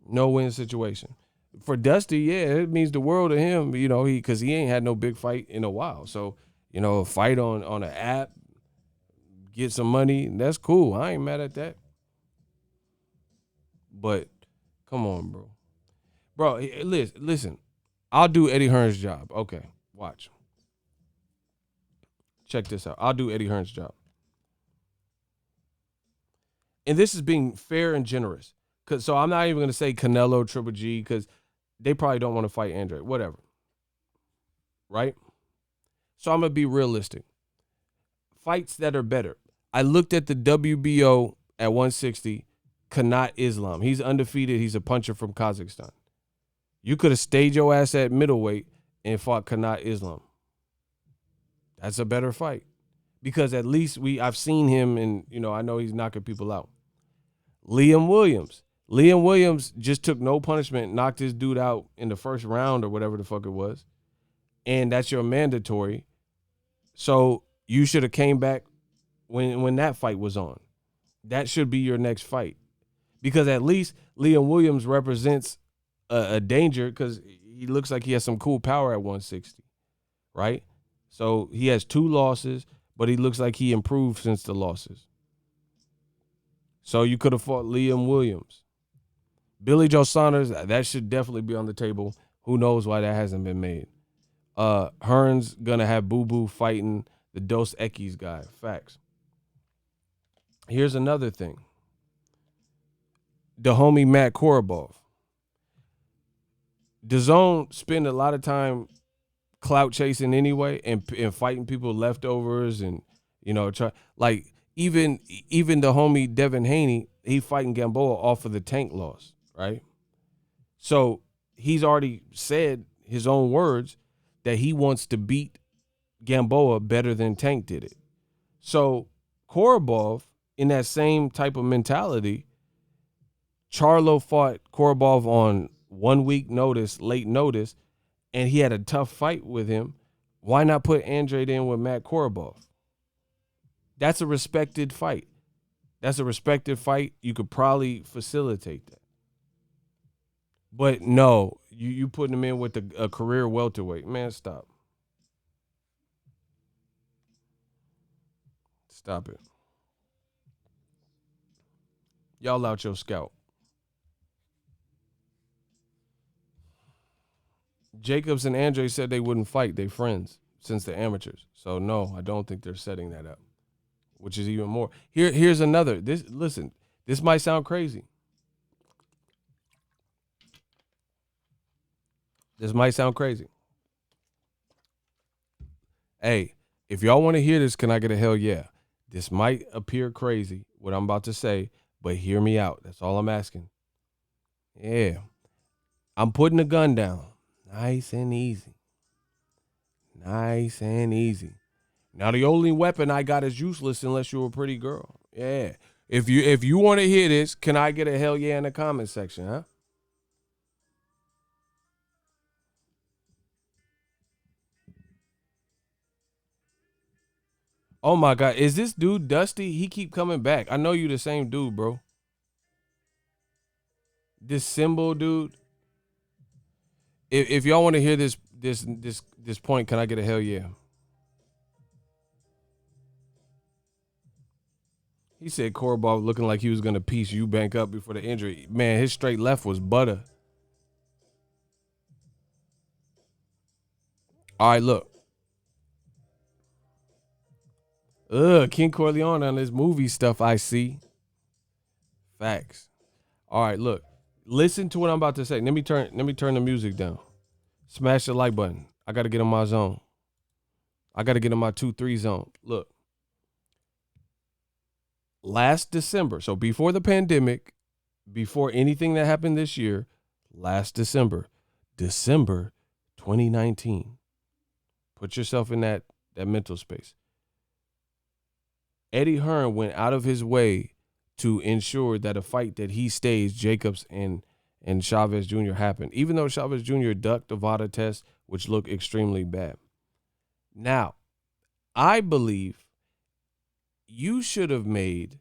No-win situation. For Dusty, yeah, it means the world to him, you know, because he ain't had no big fight in a while. So, you know, a fight on an app, get some money, that's cool. I ain't mad at that. But come on, bro. Bro, listen, I'll do Eddie Hearn's job. Okay, watch. Check this out. I'll do Eddie Hearn's job. And this is being fair and generous. So I'm not even going to say Canelo, Triple G, because they probably don't want to fight Andrade. Whatever. Right? So I'm going to be realistic. Fights that are better. I looked at the WBO at 160, Kanat Islam. He's undefeated. He's a puncher from Kazakhstan. You could have stayed your ass at middleweight and fought Kanat Islam. That's a better fight. Because at least I've seen him and, you know, I know he's knocking people out. Liam Williams just took no punishment, knocked his dude out in the first round or whatever the fuck it was. And that's your mandatory. So you should have came back when that fight was on. That should be your next fight. Because at least Liam Williams represents a danger because he looks like he has some cool power at 160, right? So he has 2 losses, but he looks like he improved since the losses. So you could have fought Liam Williams. Billy Joe Saunders, that should definitely be on the table. Who knows why that hasn't been made. Hearn's going to have Boo Boo fighting the Dos Equis guy. Facts. Here's another thing. The homie Matt Korobov. DAZN spend a lot of time clout chasing anyway and fighting people leftovers and, you know, even the homie Devin Haney, he fighting Gamboa off of the Tank loss, right? So he's already said his own words, that he wants to beat Gamboa better than Tank did it. So Korobov, in that same type of mentality, Charlo fought Korobov on 1 week notice, late notice, and he had a tough fight with him. Why not put Andrade in with Matt Korobov? That's a respected fight. That's a respected fight. You could probably facilitate that. But no, you putting him in with a career welterweight. Man, stop. Stop it. Y'all out your scout. Jacobs and Andrade said they wouldn't fight. They friends since they're amateurs. So no, I don't think they're setting that up. Which is even more. Here's another. Listen, this might sound crazy. This might sound crazy. Hey, if y'all want to hear this, can I get a hell yeah? This might appear crazy, what I'm about to say, but hear me out. That's all I'm asking. Yeah. I'm putting the gun down. Nice and easy. Nice and easy. Now the only weapon I got is useless unless you're a pretty girl. Yeah. If you want to hear this, can I get a hell yeah in the comment section, huh? Oh my God, is this dude Dusty? He keep coming back. I know you the same dude, bro. This symbol, dude. If y'all want to hear this point, can I get a hell yeah? He said Korobov looking like he was gonna piece Eubank up before the injury. Man, his straight left was butter. All right, look. King Corleone on this movie stuff I see. Facts. All right, look. Listen to what I'm about to say. Let me turn the music down. Smash the like button. I gotta get in my zone. I gotta get in my 2-3 zone. Look. Last December, so before the pandemic, before anything that happened this year, last December 2019. Put yourself in that mental space. Eddie Hearn went out of his way to ensure that a fight that he staged, Jacobs and Chavez Jr. happened, even though Chavez Jr. ducked the VADA test, which looked extremely bad. Now, I believe you should have made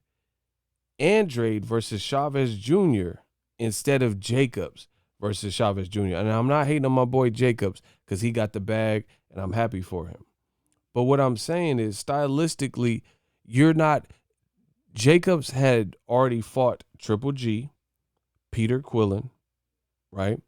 Andrade versus Chavez Jr. instead of Jacobs versus Chavez Jr. And I'm not hating on my boy Jacobs because he got the bag and I'm happy for him. But what I'm saying is stylistically, Jacobs had already fought Triple G, Peter Quillen, right?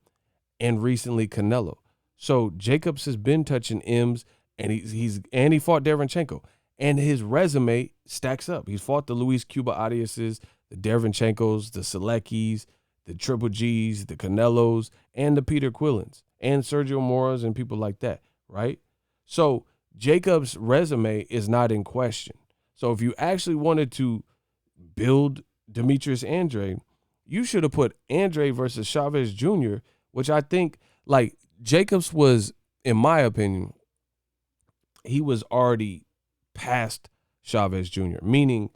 And recently Canelo. So Jacobs has been touching M's and he fought Demetrius. And his resume stacks up. He's fought the Luis Cuba Ariases, the Derevchenkos, the Seleckis, the Triple Gs, the Canelos, and the Peter Quillens, and Sergio Moras and people like that, right? So Jacob's resume is not in question. So if you actually wanted to build Demetrius Andrade, you should have put Andrade versus Chavez Jr., which I think, like, Jacobs was, in my opinion, he was already past Chavez Jr., meaning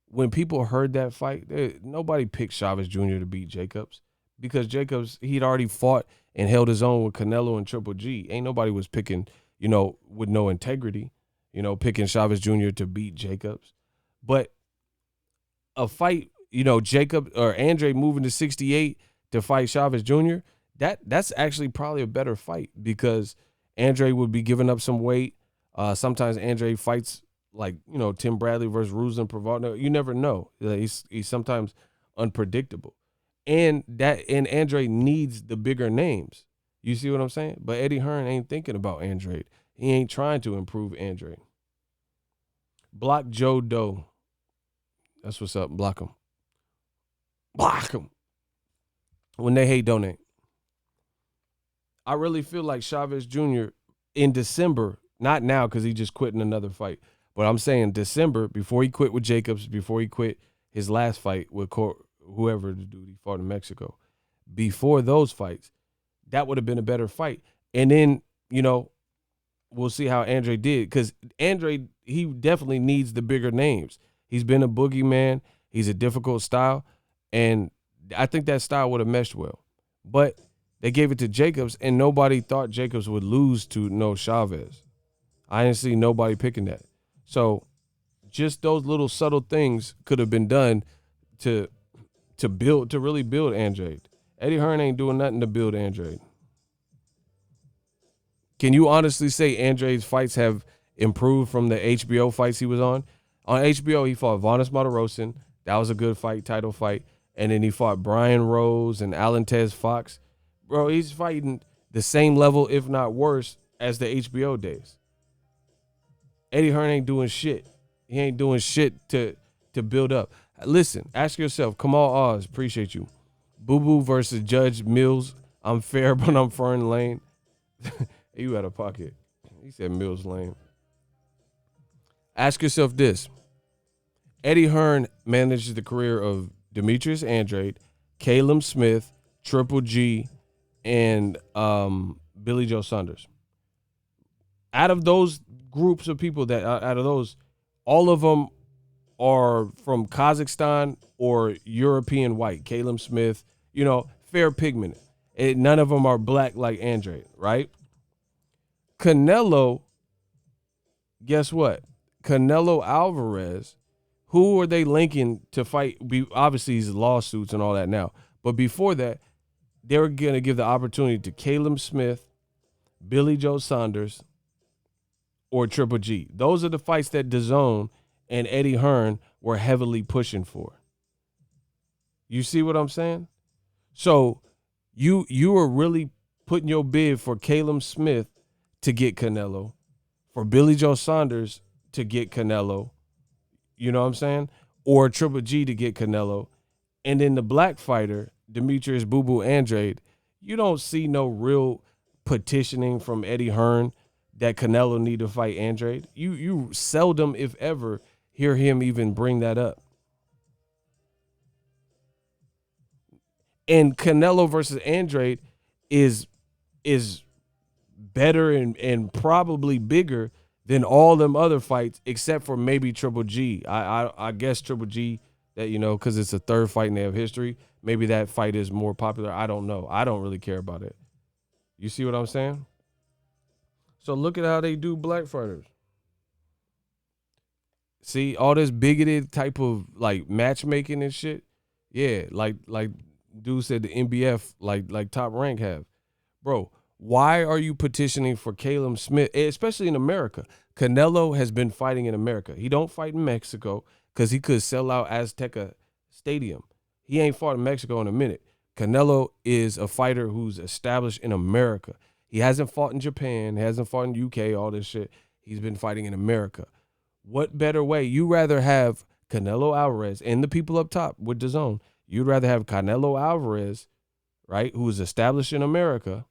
when people heard that fight, nobody picked Chavez Jr. to beat Jacobs because Jacobs, he'd already fought and held his own with Canelo and Triple G. Ain't nobody was picking, with no integrity, picking Chavez Jr. to beat Jacobs. But a fight, Jacob or Andre moving to 68 to fight Chavez Jr., that's actually probably a better fight because Andre would be giving up some weight. Sometimes Andre fights like, Tim Bradley versus Ruslan Pravda. You never know. He's sometimes unpredictable. And Andre needs the bigger names. You see what I'm saying? But Eddie Hearn ain't thinking about Andre. He ain't trying to improve Andre. Block Joe Doe. That's what's up. Block him. Block him. When they hate, donate. I really feel like Chavez Jr. in December, not now because he just quit in another fight, but I'm saying December, before he quit with Jacobs, before he quit his last fight with whoever the dude he fought in Mexico, before those fights, that would have been a better fight. And then, we'll see how Andrade did, because Andrade, he definitely needs the bigger names. He's been a boogeyman. He's a difficult style, and I think that style would have meshed well. But they gave it to Jacobs, and nobody thought Jacobs would lose to No Chavez. I didn't see nobody picking that. So just those little subtle things could have been done to really build Andrade. Eddie Hearn ain't doing nothing to build Andrade. Can you honestly say Andrade's fights have improved from the HBO fights he was on? On HBO, he fought Vanes Martirosyan. That was a good fight, title fight. And then he fought Brian Rose and Alan Tez Fox. Bro, he's fighting the same level, if not worse, as the HBO days. Eddie Hearn ain't doing shit. He ain't doing shit to build up. Listen, ask yourself, Kamal Oz, appreciate you. Boo Boo versus Judge Mills. I'm fair, but I'm Fern Lane. You out of pocket. He said Mills Lane. Ask yourself this. Eddie Hearn manages the career of Demetrius Andrade, Caleb Smith, Triple G, and Billy Joe Saunders. Out of those groups of people all of them are from Kazakhstan or European white. Caleb Smith, fair pigment. None of them are black like Andrade, right? Canelo, guess what? Canelo Alvarez, who are they linking to fight? Obviously, he's lawsuits and all that now. But before that, they were going to give the opportunity to Caleb Smith, Billy Joe Saunders, or Triple G. Those are the fights that DAZN and Eddie Hearn were heavily pushing for. You see what I'm saying? So you were really putting your bid for Caleb Smith to get Canelo, for Billy Joe Saunders to get Canelo, you know what I'm saying? Or Triple G to get Canelo. And then the black fighter, Demetrius Boo Boo Andrade, you don't see no real petitioning from Eddie Hearn that Canelo need to fight Andrade. You seldom, if ever, hear him even bring that up. And Canelo versus Andrade is better and probably bigger than all them other fights, except for maybe Triple G. I guess Triple G, that, because it's a third fight and they have history, maybe that fight is more popular. I don't know. I don't really care about it. You see what I'm saying? So look at how they do black fighters. See, all this bigoted type of like matchmaking and shit. Yeah, like dude said the NBF like Top Rank have. Bro, why are you petitioning for Caleb Smith, especially in America? Canelo has been fighting in America. He don't fight in Mexico because he could sell out Azteca Stadium. He ain't fought in Mexico in a minute. Canelo is a fighter who's established in America. He hasn't fought in Japan, hasn't fought in UK, all this shit. He's been fighting in America. What better way? You rather have Canelo Alvarez and the people up top with DAZN. You'd rather have Canelo Alvarez, right, who is established in America,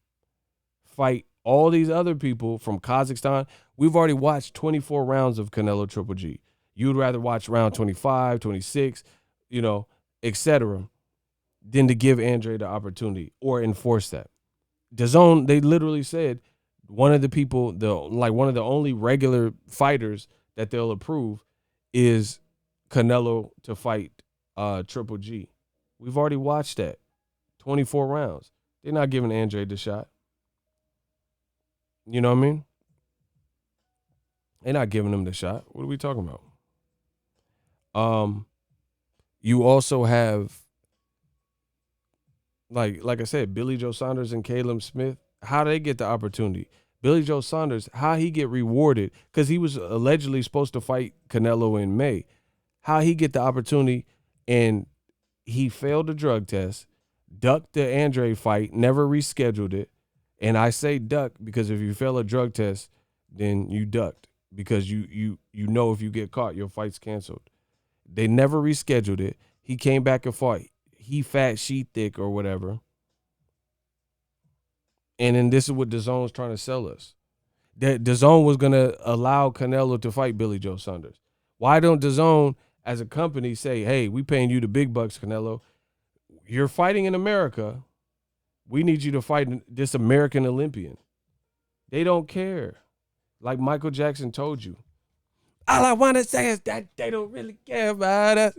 fight all these other people from Kazakhstan. We've already watched 24 rounds of Canelo Triple G. You'd rather watch round 25, 26, etc., than to give Andrade the opportunity or enforce that. DAZN, they literally said one of the people, one of the only regular fighters that they'll approve is Canelo to fight Triple G. We've already watched that. 24 rounds. They're not giving Andrade the shot. You know what I mean? They're not giving him the shot. What are we talking about? You also have, like I said, Billy Joe Saunders and Caleb Smith. How do they get the opportunity? Billy Joe Saunders, how he get rewarded, because he was allegedly supposed to fight Canelo in May. How he get the opportunity, and he failed the drug test, ducked the Andrade fight, never rescheduled it. And I say duck because if you fail a drug test, then you ducked, because you know if you get caught, your fight's canceled. They never rescheduled it. He came back and fought. He fat, she thick, or whatever. And then this is what DAZN's trying to sell us. That DAZN was going to allow Canelo to fight Billy Joe Saunders. Why don't DAZN, as a company, say, hey, we paying you the big bucks, Canelo. You're fighting in America. We need you to fight this American Olympian. They don't care. Like Michael Jackson told you. All I want to say is that they don't really care about us.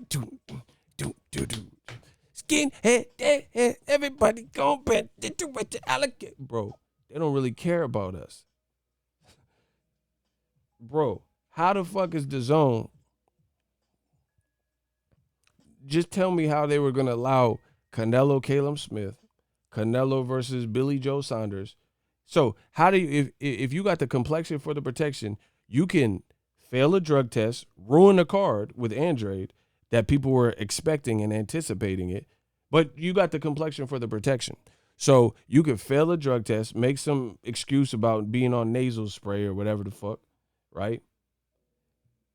Skinhead, deadhead, everybody gon' bet into what you allocate. Bro, they don't really care about us. Bro, how the fuck is DAZN? Just tell me how they were going to allow Canelo Caleb Smith, Canelo versus Billy Joe Saunders. So how do you, if you got the complexion for the protection, you can fail a drug test, ruin a card with Andrade that people were expecting and anticipating it, but you got the complexion for the protection. So you could fail a drug test, make some excuse about being on nasal spray or whatever the fuck, right?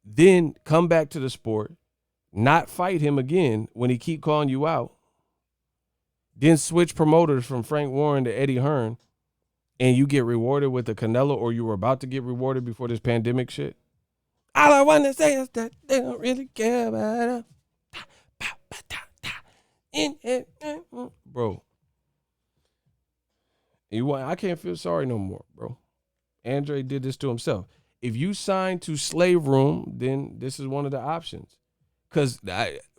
Then come back to the sport, not fight him again when he keep calling you out, then switch promoters from Frank Warren to Eddie Hearn, and you get rewarded with the Canelo, or you were about to get rewarded before this pandemic shit. All I want to say is that they don't really care about us. Bro, I can't feel sorry no more, bro. Andrade did this to himself. If you sign to Slave Room, then this is one of the options. Because,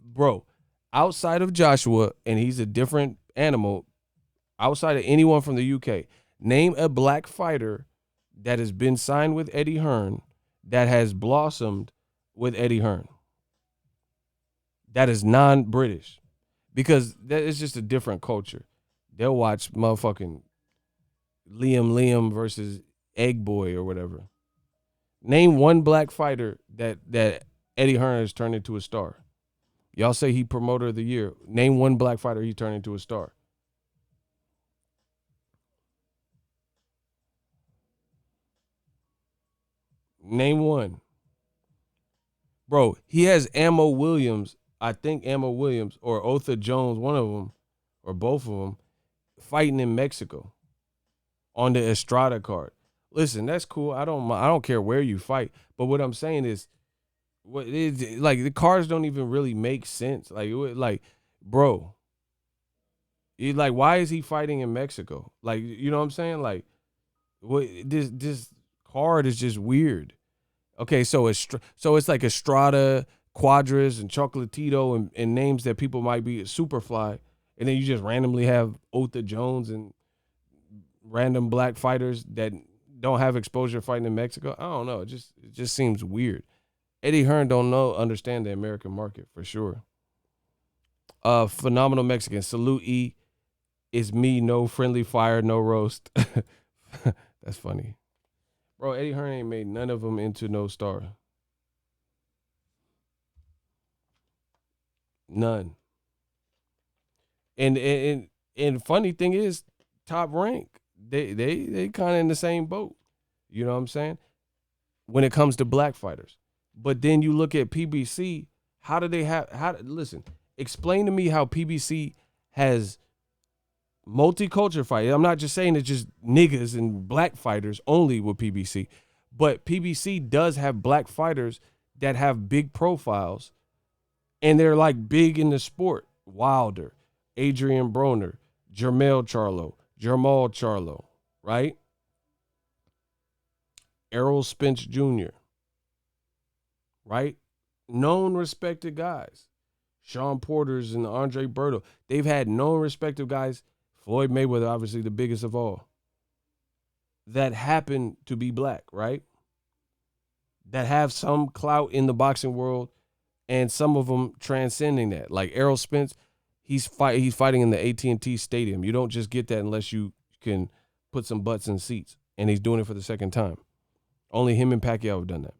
bro, outside of Joshua, and he's a different animal, outside of anyone from the UK, name a black fighter that has been signed with Eddie Hearn that has blossomed with Eddie Hearn. That is non-British. Because that is just a different culture. They'll watch motherfucking Liam versus Egg Boy or whatever. Name one black fighter that Eddie Hearn has turned into a star. Y'all say he promoter of the year. Name one black fighter he turned into a star. Name one. Bro, he has Ammo Williams, I think Ammo Williams, or Otha Jones, one of them, or both of them, fighting in Mexico on the Estrada card. Listen, that's cool. I don't care where you fight. But what I'm saying is, what is like the cards don't even really make sense. Like, bro, why is he fighting in Mexico? Like, you know what I'm saying? Like, what this card is just weird. Okay, so it's like Estrada, Quadras, and Chocolatito, and names that people might be Superfly, and then you just randomly have Otha Jones and random black fighters that don't have exposure fighting in Mexico. I don't know. It just seems weird. Eddie Hearn don't understand the American market for sure. Phenomenal Mexican. Salute E. It's me, no friendly fire, no roast. That's funny. Bro, Eddie Hearn ain't made none of them into no star. None. And funny thing is, top rank. They kind of in the same boat. You know what I'm saying? When it comes to black fighters. But then you look at PBC, listen, explain to me how PBC has multicultural fight. I'm not just saying it's just niggas and black fighters only with PBC, but PBC does have black fighters that have big profiles, and they're like big in the sport. Wilder, Adrian Broner, Jamal Charlo, right? Errol Spence Jr., right? Known, respected guys. Sean Porter's and Andre Berto. They've had known, respected guys. Floyd Mayweather, obviously the biggest of all, that happen to be black, right? That have some clout in the boxing world, and some of them transcending that. Like Errol Spence, he's fighting in the AT&T Stadium. You don't just get that unless you can put some butts in seats, and he's doing it for the second time. Only him and Pacquiao have done that.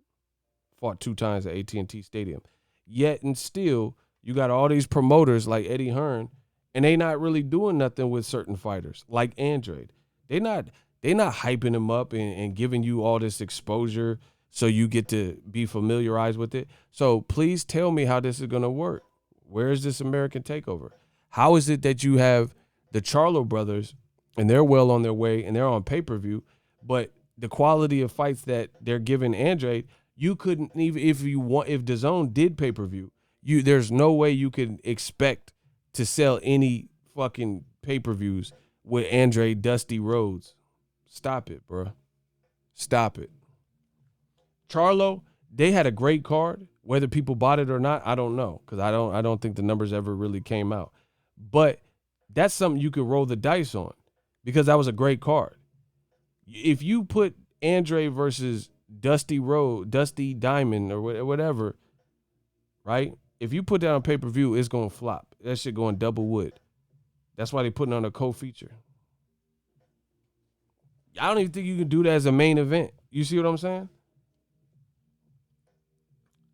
Fought 2 times at AT&T Stadium. Yet and still, you got all these promoters like Eddie Hearn, and they not really doing nothing with certain fighters like Andrade. They not hyping him up and giving you all this exposure so you get to be familiarized with it. So please tell me how this is going to work. Where is this American takeover? How is it that you have the Charlo brothers and they're well on their way and they're on pay-per-view, but the quality of fights that they're giving Andrade, you couldn't even, if DAZN did pay-per-view, there's no way you could expect to sell any fucking pay-per-views with Andrade Dusty Rhodes. Stop it, bro. Stop it. Charlo, they had a great card. Whether people bought it or not, I don't know, because I don't think the numbers ever really came out. But that's something you could roll the dice on, because that was a great card. If you put Andrade versus Dusty Diamond or whatever, right? If you put that on pay-per-view, it's going to flop. That shit going double wood. That's why they putting on a co-feature. I don't even think you can do that as a main event. You see what I'm saying?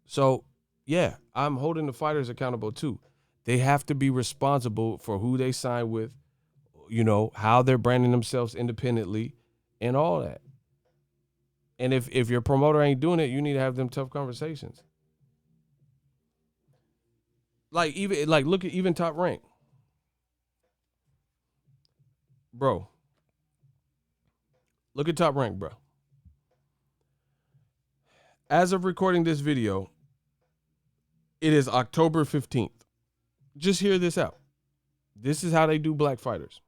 So, yeah, I'm holding the fighters accountable too. They have to be responsible for who they sign with, how they're branding themselves independently and all that. And if your promoter ain't doing it, you need to have them tough conversations. Look at even Top Rank. Bro. Look at Top Rank, bro. As of recording this video, it is October 15th. Just hear this out. This is how they do black fighters.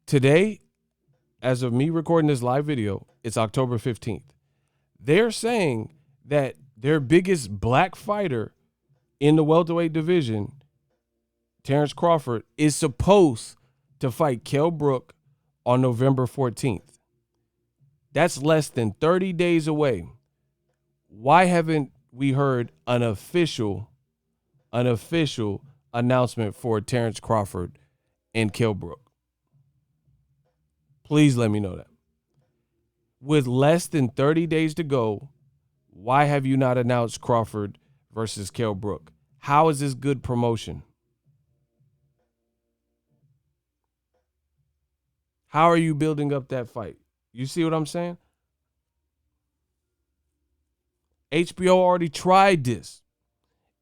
Today, as of me recording this live video, it's October 15th. They're saying that their biggest black fighter in the welterweight division, Terrence Crawford, is supposed to fight Kell Brook on November 14th. That's less than 30 days away. Why haven't we heard an official announcement for Terrence Crawford and Kell Brook? Please let me know that. With less than 30 days to go, why have you not announced Crawford versus Kell Brook? How is this good promotion? How are you building up that fight? You see what I'm saying? HBO already tried this,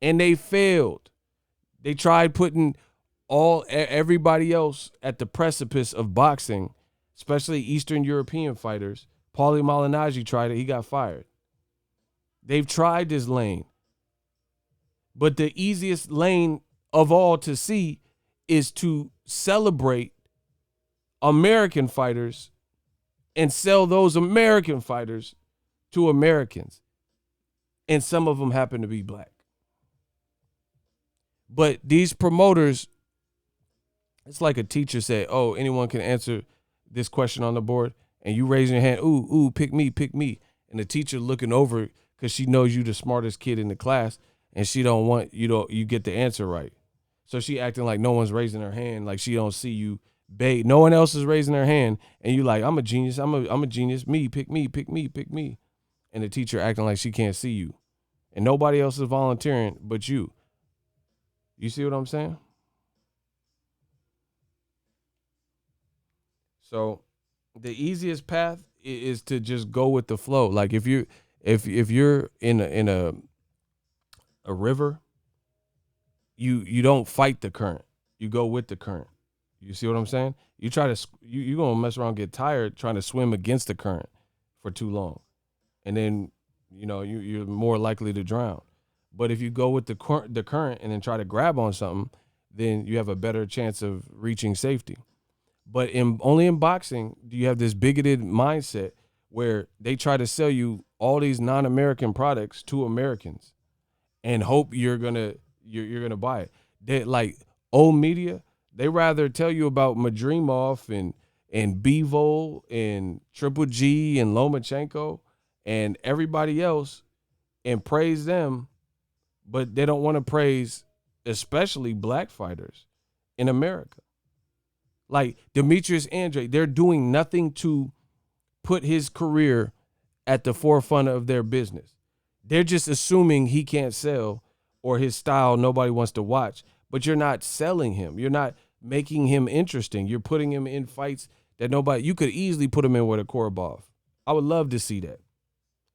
and they failed. They tried putting everybody else at the precipice of boxing, especially Eastern European fighters. Paulie Malignaggi tried it. He got fired. They've tried this lane. But the easiest lane of all to see is to celebrate American fighters and sell those American fighters to Americans. And some of them happen to be black. But these promoters, it's like a teacher said, oh, anyone can answer this question on the board. And you raise your hand, ooh, pick me. And the teacher looking over because she knows you the smartest kid in the class and she don't want you get the answer right. So she acting like no one's raising her hand, like she don't see you bait. No one else is raising their hand. And you like, I'm a genius. I'm a genius. Me, pick me. And the teacher acting like she can't see you. And nobody else is volunteering but you. You see what I'm saying? So the easiest path is to just go with the flow. Like if you're in a river, you don't fight the current. You go with the current. You see what I'm saying? You're gonna mess around, get tired trying to swim against the current for too long, and then you're more likely to drown. But if you go with the current and then try to grab on something, then you have a better chance of reaching safety. But only in boxing do you have this bigoted mindset where they try to sell you all these non-American products to Americans and hope you're gonna buy it. They, like old media, they rather tell you about Madrimov and Bivol and Triple G and Lomachenko and everybody else and praise them, but they don't want to praise especially black fighters in America. Like Demetrius Andrade, they're doing nothing to put his career at the forefront of their business. They're just assuming he can't sell or his style nobody wants to watch, but you're not selling him. You're not making him interesting. You're putting him in fights that nobody, you could easily put him in with a Korobov. I would love to see that.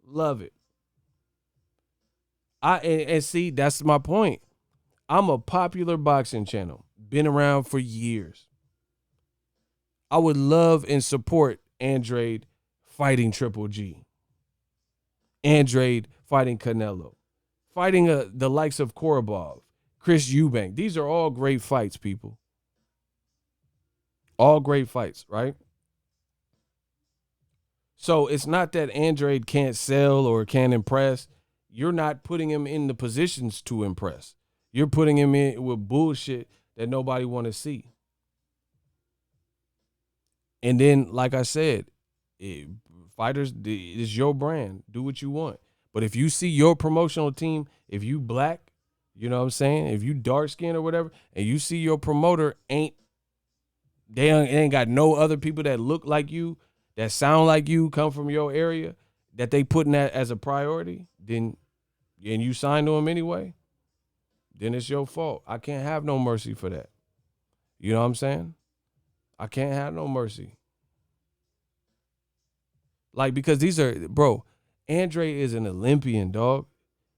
Love it. And see, that's my point. I'm a popular boxing channel. Been around for years. I would love and support Andrade fighting Triple G. Andrade fighting Canelo. Fighting the likes of Korobov, Chris Eubank. These are all great fights, people. All great fights, right? So it's not that Andrade can't sell or can't impress. You're not putting him in the positions to impress. You're putting him in with bullshit that nobody want to see. And then, like I said, it, fighters, it's your brand. Do what you want. But if you see your promotional team, if you black, you know what I'm saying? If you dark skinned or whatever, and you see your promoter they ain't got no other people that look like you, that sound like you, come from your area, that they putting that as a priority, then and you sign to them anyway, then it's your fault. I can't have no mercy for that. You know what I'm saying? I can't have no mercy. Like, because these are, bro, Andre is an Olympian, dog.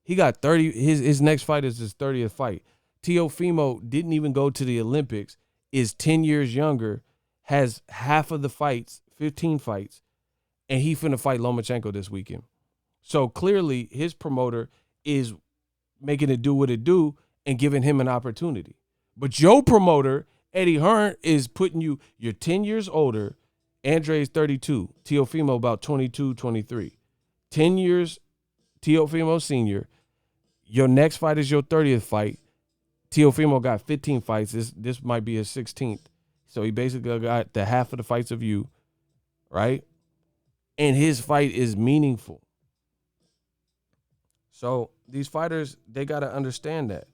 He got 30, his next fight is his 30th fight. Teofimo didn't even go to the Olympics, is 10 years younger, has half of the fights, 15 fights, and he finna fight Lomachenko this weekend. So clearly his promoter is making it do what it do and giving him an opportunity. But your promoter, Eddie Hearn, is putting you're 10 years older. Andre's 32. Teofimo about 22, 23. 10 years, Teofimo senior. Your next fight is your 30th fight. Teofimo got 15 fights. This might be his 16th. So he basically got the half of the fights of you, right? And his fight is meaningful. So these fighters, they got to understand that.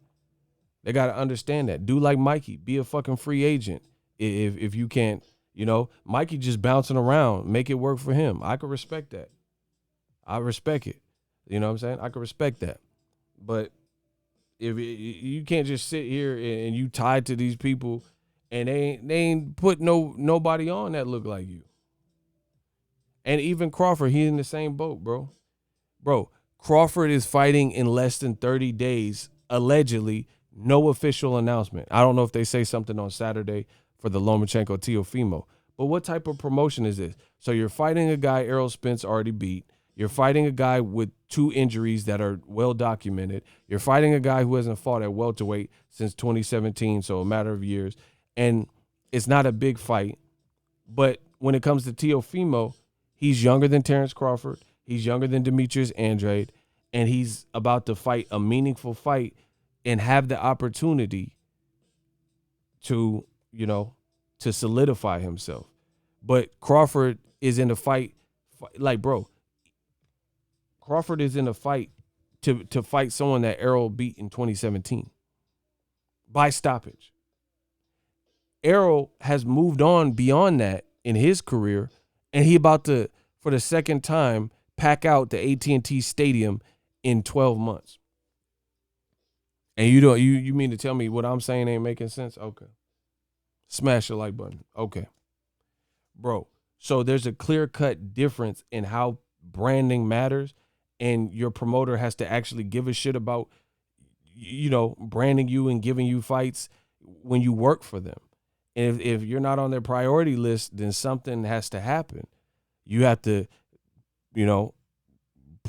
They got to understand that. Do like Mikey. Be a fucking free agent if you can't. You know, Mikey just bouncing around. Make it work for him. I could respect that. I respect it. You know what I'm saying? I could respect that. But if you can't just sit here and you tied to these people and they ain't put nobody on that look like you. And even Crawford, he's in the same boat, bro. Bro, Crawford is fighting in less than 30 days, allegedly. No official announcement. I don't know if they say something on Saturday for the Lomachenko Teofimo. But what type of promotion is this? So you're fighting a guy Errol Spence already beat. You're fighting a guy with 2 injuries that are well documented. You're fighting a guy who hasn't fought at welterweight since 2017, so a matter of years. And it's not a big fight. But when it comes to Teofimo, he's younger than Terrence Crawford. He's younger than Demetrius Andrade. And he's about to fight a meaningful fight and have the opportunity to, you know, to solidify himself. But Crawford is in a fight, like, bro, Crawford is in a fight to fight someone that Errol beat in 2017 by stoppage. Errol has moved on beyond that in his career, and he about to, for the second time, pack out the AT&T Stadium in 12 months. And you mean to tell me what I'm saying ain't making sense? Okay. Smash the like button. Okay. Bro, so there's a clear-cut difference in how branding matters, and your promoter has to actually give a shit about, you know, branding you and giving you fights when you work for them. And if you're not on their priority list, then something has to happen. You have to, you know,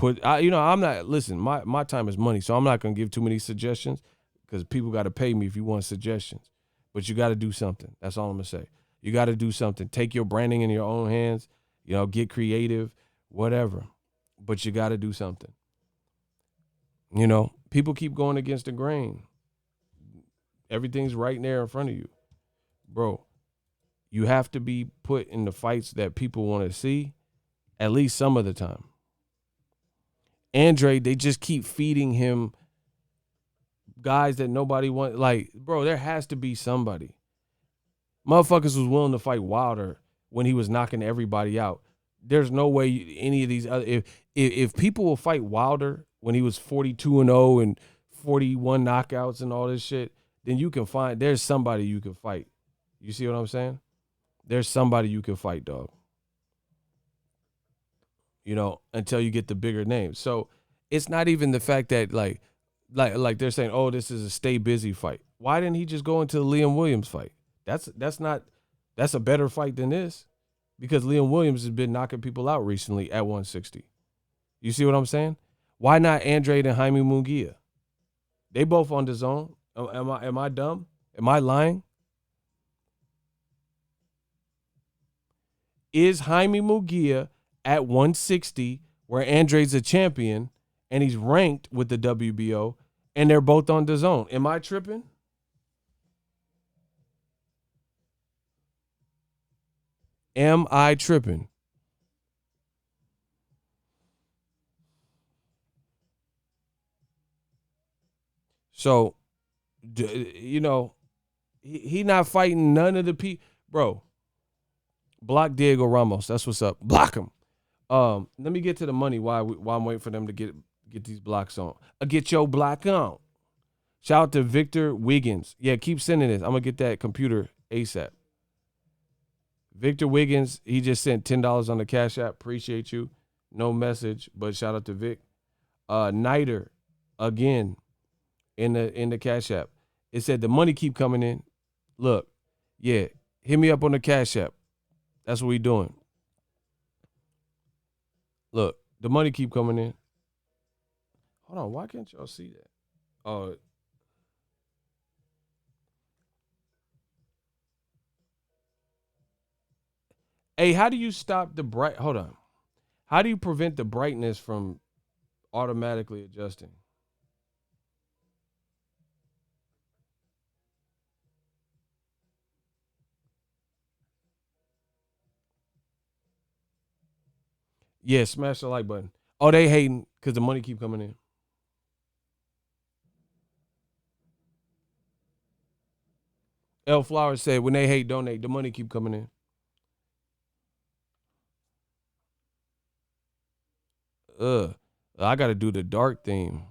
I'm not, listen, my time is money, so I'm not going to give too many suggestions because people got to pay me if you want suggestions. But you got to do something. That's all I'm going to say. You got to do something. Take your branding in your own hands, you know, get creative, whatever. But you got to do something. You know, people keep going against the grain. Everything's right there in front of you. Bro, you have to be put in the fights that people want to see at least some of the time. Andrade, they just keep feeding him guys that nobody wants. Like, bro, there has to be somebody. Motherfuckers was willing to fight Wilder when he was knocking everybody out. There's no way any of these other, if people will fight Wilder when he was 42-0 and 41 knockouts and all this shit, then you can find, there's somebody you can fight. You see what I'm saying? There's somebody you can fight, dog. You know, until you get the bigger names. So it's not even the fact that like they're saying, oh, this is a stay busy fight. Why didn't he just go into the Liam Williams fight? That's a better fight than this, because Liam Williams has been knocking people out recently at 160. You see what I'm saying? Why not Andrade and Jaime Munguia? They both on DAZN. Am I dumb? Am I lying? Is Jaime Munguia at 160, where Andrade's a champion and he's ranked with the WBO, and they're both on DAZN. Am I tripping? Am I tripping? So, you know, he not fighting none of the people. Bro, block Diego Ramos. That's what's up. Block him. Let me get to the money while I'm waiting for them to get these blocks on. Get your block on. Shout out to Victor Wiggins. Yeah, keep sending this. I'm going to get that computer ASAP. Victor Wiggins, he just sent $10 on the Cash App. Appreciate you. No message, but shout out to Vic. Niter, again, in the Cash App. It said the money keep coming in. Look, yeah, hit me up on the Cash App. That's what we doing. Look, the money keep coming in. Hold on, why can't y'all see that? Oh, hey, how do you stop the bright? Hold on. How do you prevent the brightness from automatically adjusting? Yeah, smash the like button. Oh, they hating because the money keep coming in. L Flowers said when they hate, donate. The money keep coming in. I got to do the dark theme.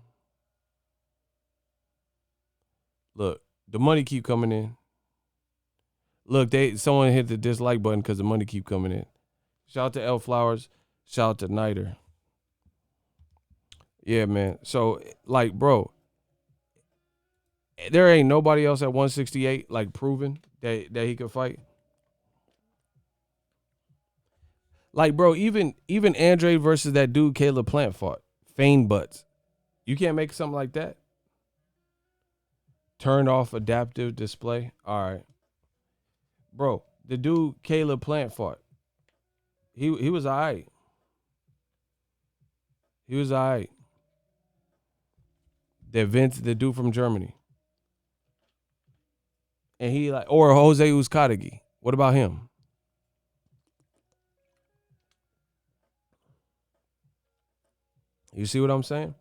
Look, the money keep coming in. Look, someone hit the dislike button because the money keep coming in. Shout out to L Flowers. Shout out to Niter. Yeah, man. So, like, bro, there ain't nobody else at 168 like proven that he could fight. Like, bro, even Andrade versus that dude Caleb Plant fought. Feign butts. You can't make something like that. Turn off adaptive display. All right. Bro, the dude Caleb Plant fought. He was all right. He was all right. The dude from Germany. And he like, or Jose Uzcategui. What about him? You see what I'm saying?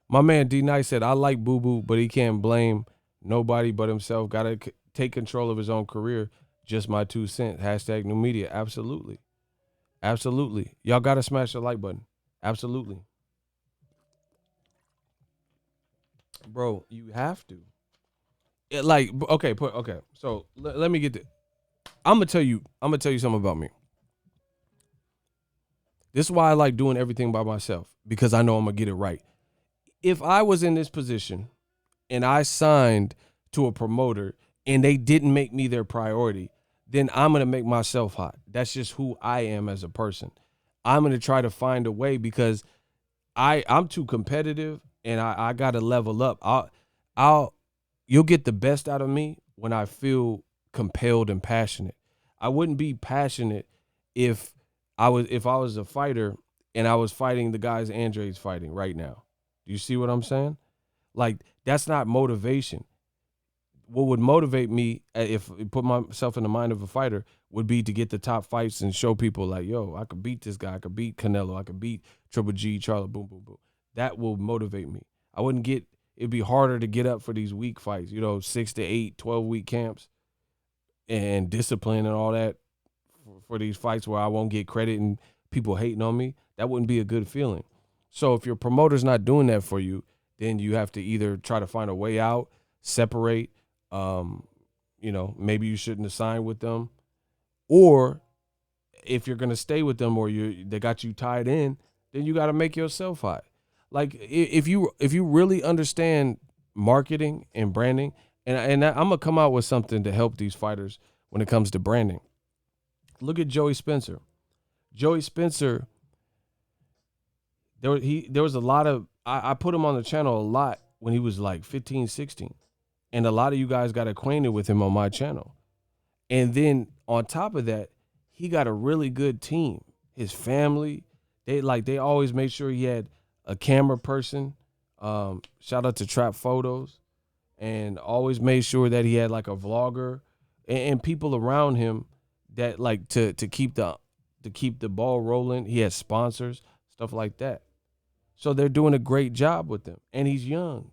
My man D Nice said, I like Boo Boo, but he can't blame nobody but himself. Got to take control of his own career. Just my 2 cents. Hashtag new media. Absolutely. Absolutely. Y'all got to smash the like button. Absolutely. Bro, you have to. Okay. So let me get the. I'm gonna tell you something about me. This is why I like doing everything by myself, because I know I'm gonna get it right. If I was in this position and I signed to a promoter and they didn't make me their priority, then I'm gonna make myself hot. That's just who I am as a person. I'm gonna try to find a way because I'm too competitive and I gotta level up. You'll get the best out of me when I feel compelled and passionate. I wouldn't be passionate if I was a fighter and I was fighting the guys Andrade's fighting right now. Do you see what I'm saying? Like, that's not motivation. What would motivate me, if I put myself in the mind of a fighter, would be to get the top fights and show people like, yo, I could beat this guy. I could beat Canelo. I could beat Triple G, Charlie, boom, boom, boom. That will motivate me. It'd be harder to get up for these week fights, 6 to 8, 12-week camps and discipline and all that for these fights where I won't get credit and people hating on me. That wouldn't be a good feeling. So if your promoter's not doing that for you, then you have to either try to find a way out, separate, maybe you shouldn't have signed with them, or if you're gonna stay with them or they got you tied in, then you got to make yourself hot. Like, if you really understand marketing and branding, and I'm gonna come out with something to help these fighters when it comes to branding. Look at Joey Spencer. Joey Spencer, there was a lot of, I put him on the channel a lot when he was like 15, 16. And a lot of you guys got acquainted with him on my channel. And then on top of that, he got a really good team. His family, They always made sure he had a camera person. Shout out to Trap Photos, and always made sure that he had like a vlogger and people around him that like to keep the ball rolling. He has sponsors, stuff like that. So they're doing a great job with him, and he's young.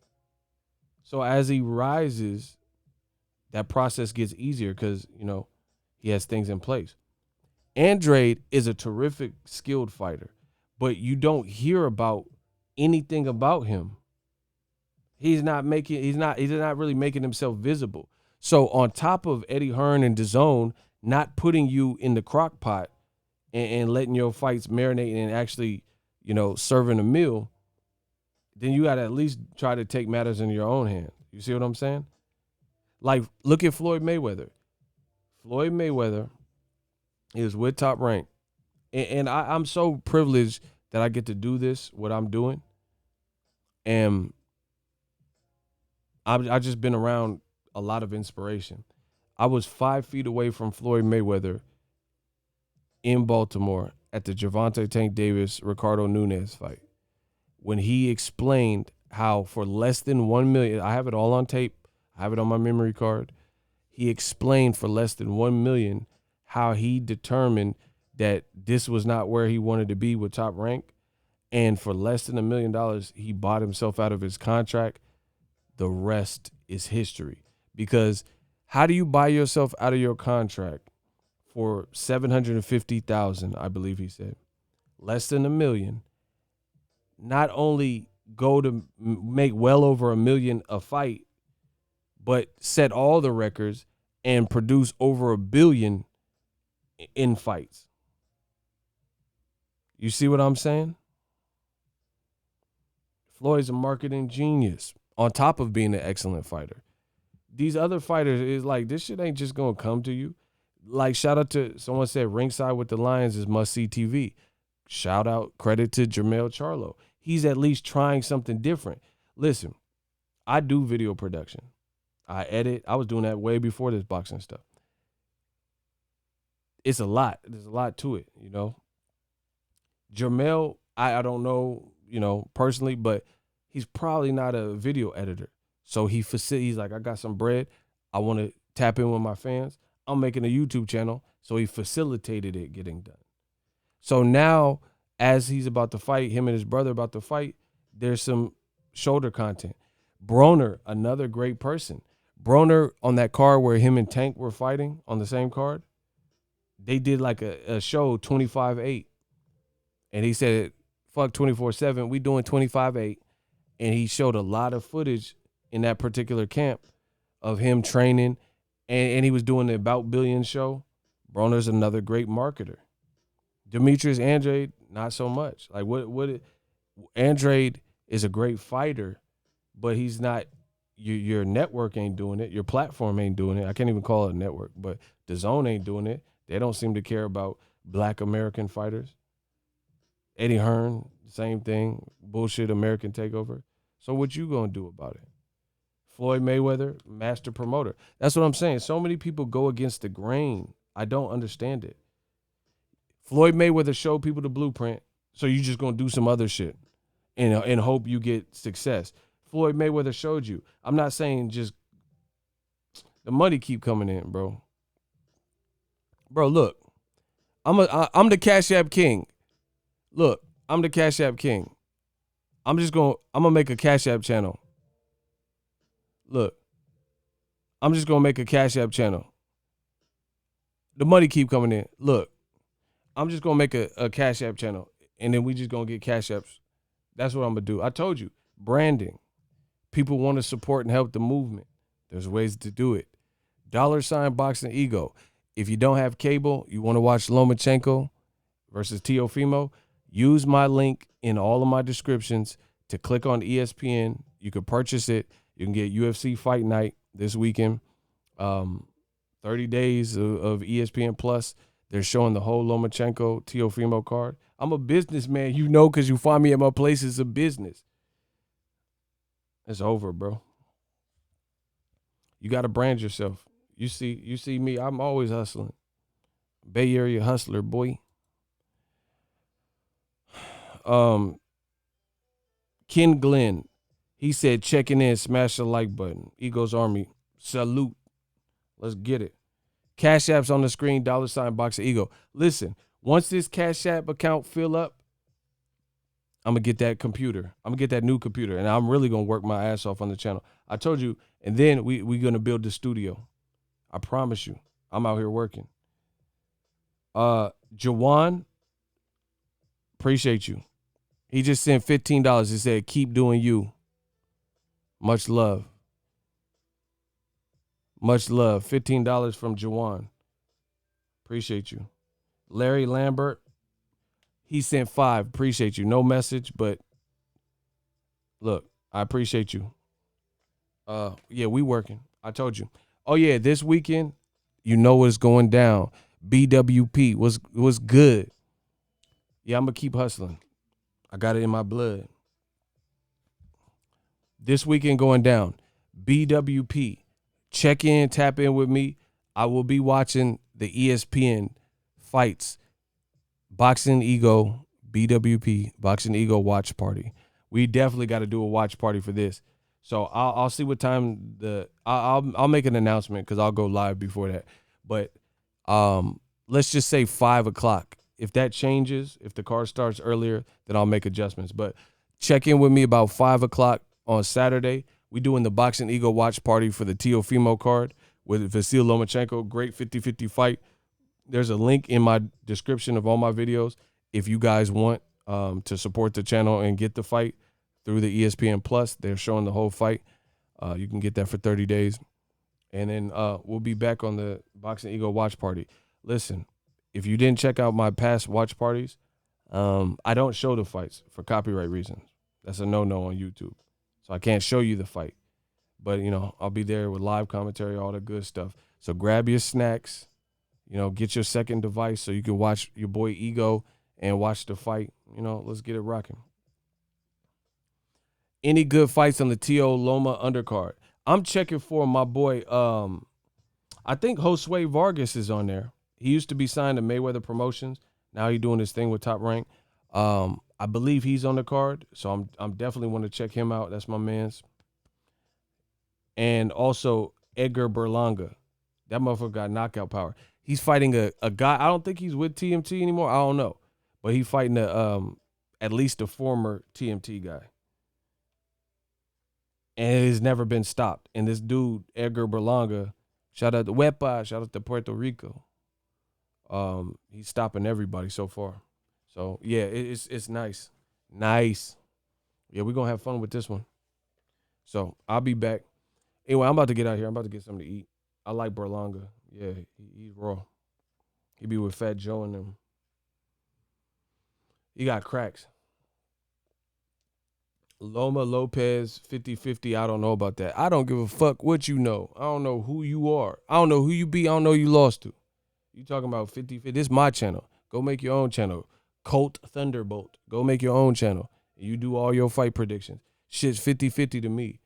So as he rises, that process gets easier because he has things in place. Andrade is a terrific skilled fighter, but you don't hear about anything about him. He's not really making himself visible. So on top of Eddie Hearn and DAZN not putting you in the crock pot and letting your fights marinate and actually, serving a meal, then you got to at least try to take matters into your own hand. You see what I'm saying? Like, look at Floyd Mayweather. Floyd Mayweather is with Top Rank. And I'm so privileged that I get to do this, what I'm doing. And I've just been around a lot of inspiration. I was 5 feet away from Floyd Mayweather in Baltimore at the Gervonta Tank Davis Ricardo Nunes fight when he explained how for less than 1 million, I have it all on tape, I have it on my memory card. He explained for less than 1 million how he determined that this was not where he wanted to be with Top Rank, and for less than $1 million, he bought himself out of his contract. The rest is history. Because how do you buy yourself out of your contract for $750,000? I believe he said less than $1 million. Not only go to make well over $1 million a fight, but set all the records and produce over $1 billion in fights. You see what I'm saying? Floyd's a marketing genius on top of being an excellent fighter. These other fighters is like, this shit ain't just going to come to you. Like, shout out to someone said Ringside with the Lions is must-see TV. Shout out, credit to Jermell Charlo. He's at least trying something different. Listen, I do video production. I edit. I was doing that way before this boxing stuff. It's a lot. There's a lot to it, Jermell, I don't know, personally, but he's probably not a video editor. So he's like, I got some bread. I want to tap in with my fans. I'm making a YouTube channel. So he facilitated it getting done. So now, as he's about to fight, him and his brother about to fight, there's some shoulder content. Broner, another great person. Broner, on that card where him and Tank were fighting on the same card, they did like a show 25-8. And he said, fuck 24/7, we doing 25-8. And he showed a lot of footage in that particular camp of him training. And he was doing the About Billion show. Broner's another great marketer. Demetrius Andrade, not so much. Like Andrade is a great fighter, but he's not. Your network ain't doing it. Your platform ain't doing it. I can't even call it a network, but DAZN ain't doing it. They don't seem to care about Black American fighters. Eddie Hearn, same thing. Bullshit American takeover. So what you gonna do about it? Floyd Mayweather, master promoter. That's what I'm saying. So many people go against the grain. I don't understand it. Floyd Mayweather showed people the blueprint, so you just gonna do some other shit and hope you get success. Floyd Mayweather showed you. I'm not saying just the money keep coming in, bro. Bro, look, I'm the Cash App King. Look, I'm the Cash App King. I'm gonna make a Cash App channel. Look, I'm just gonna make a Cash App channel. The money keep coming in. Look, I'm just gonna make a Cash App channel, and then we just gonna get Cash Apps. That's what I'm gonna do. I told you, branding. People want to support and help the movement. There's ways to do it. $ Boxing Ego. If you don't have cable, you want to watch Lomachenko versus Teofimo, use my link in all of my descriptions to click on ESPN. You can purchase it. You can get UFC Fight Night this weekend. 30 days of ESPN Plus. They're showing the whole Lomachenko Teofimo card. I'm a businessman, because you find me at my places of business. It's over, bro. You got to brand yourself. You see me, I'm always hustling. Bay Area hustler, boy. Ken Glenn, he said checking in, smash the like button. Eagles Army, salute. Let's get it. Cash App's on the screen, $ Boxer Ego. Listen, once this Cash App account fill up, I'm going to get that computer. I'm going to get that new computer, and I'm really going to work my ass off on the channel. I told you, and then we going to build the studio. I promise you. I'm out here working. Jawan, appreciate you. He just sent $15. He said, keep doing you. Much love. Much love. $15 from Jawan. Appreciate you. Larry Lambert, he sent $5. Appreciate you. No message, but look, I appreciate you. Yeah, we working. I told you. Oh yeah, this weekend, you know what's going down. BWP was good. Yeah, I'm gonna keep hustling. I got it in my blood. This weekend going down. BWP. Check in, tap in with me. I will be watching the ESPN fights. Boxing Ego, BWP, Boxing Ego watch party. We definitely got to do a watch party for this. So I'll see what time I'll make an announcement because I'll go live before that. But let's just say 5 o'clock. If that changes, if the card starts earlier, then I'll make adjustments. But check in with me about 5 o'clock on Saturday. We doing the Boxing Ego watch party for the Teofimo card with Vasil Lomachenko. Great 50-50 fight. There's a link in my description of all my videos if you guys want to support the channel and get the fight through the ESPN Plus. They're showing the whole fight. You can get that for 30 days. And then we'll be back on the Boxing Ego watch party. Listen, if you didn't check out my past watch parties, I don't show the fights for copyright reasons. That's a no-no on YouTube. So I can't show you the fight. But, you know, I'll be there with live commentary, all the good stuff. So grab your snacks. You know, get your second device so you can watch your boy Ego and watch the fight. You know, let's get it rocking. Any good fights on the T.O. Loma undercard? I'm checking for my boy. I think Josue Vargas is on there. He used to be signed to Mayweather Promotions. Now he's doing his thing with Top Rank. I believe he's on the card, so I'm definitely want to check him out. That's my man's. And also Edgar Berlanga. That motherfucker got knockout power. He's fighting a guy. I don't think he's with TMT anymore. I don't know. But he's fighting at least a former TMT guy. And it has never been stopped. And this dude, Edgar Berlanga, shout out to WHAAAAT, shout out to Puerto Rico. He's stopping everybody so far. So, yeah, it's nice. Nice. Yeah, we're going to have fun with this one. So, I'll be back. Anyway, I'm about to get out here. I'm about to get something to eat. I like Berlanga. Yeah, he's raw. He be with Fat Joe and them. He got cracks. Loma Lopez 50-50. I don't know about that. I don't give a fuck what you know. I don't know who you are. I don't know who you be. I don't know who you lost to. You talking about 50-50. This is my channel. Go make your own channel. Colt Thunderbolt. Go make your own channel. You do all your fight predictions. Shit's 50-50 to me.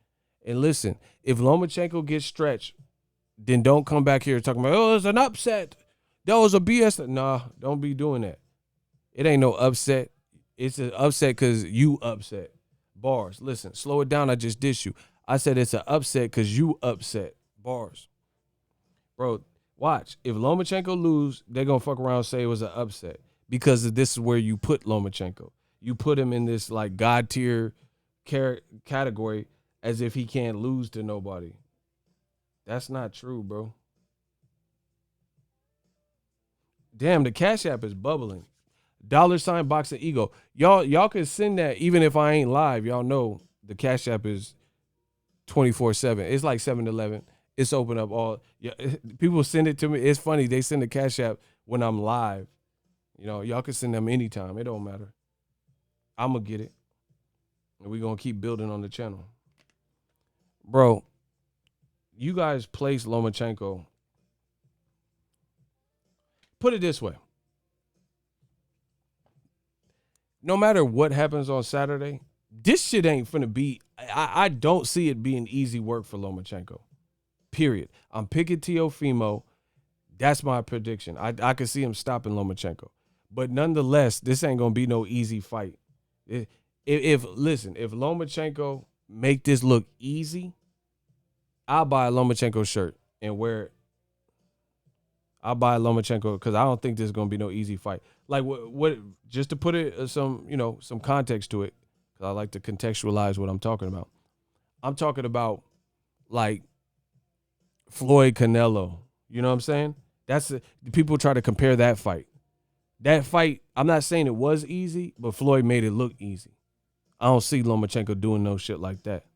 And listen, if Lomachenko gets stretched, then don't come back here talking about, oh, it's an upset. That was a BS. Nah, don't be doing that. It ain't no upset. It's an upset because you upset. Bars. Listen, slow it down. I just dissed you. I said it's an upset because you upset. Bars. Bro, watch. If Lomachenko lose, they're going to fuck around and say it was an upset because this is where you put Lomachenko. You put him in this like God tier category as if he can't lose to nobody. That's not true, bro. Damn, the Cash App is bubbling. $ Boxing Ego. Y'all can send that even if I ain't live. Y'all know the Cash App is 24/7. It's like 7-Eleven. It's open up all. Yeah, people send it to me. It's funny. They send the Cash App when I'm live. You know, y'all can send them anytime. It don't matter. I'm going to get it. And we're going to keep building on the channel. Bro, you guys place Lomachenko. Put it this way. No matter what happens on Saturday, this shit ain't finna be, I don't see it being easy work for Lomachenko. Period. I'm picking Teofimo. That's my prediction. I can see him stopping Lomachenko. But nonetheless, this ain't going to be no easy fight. If listen, if Lomachenko make this look easy, I'll buy a Lomachenko shirt and wear it. I'll buy a Lomachenko because I don't think this is gonna be no easy fight. Like what just to put it some context to it, because I like to contextualize what I'm talking about. I'm talking about like Floyd Canelo. You know what I'm saying? People try to compare that fight. That fight, I'm not saying it was easy, but Floyd made it look easy. I don't see Lomachenko doing no shit like that.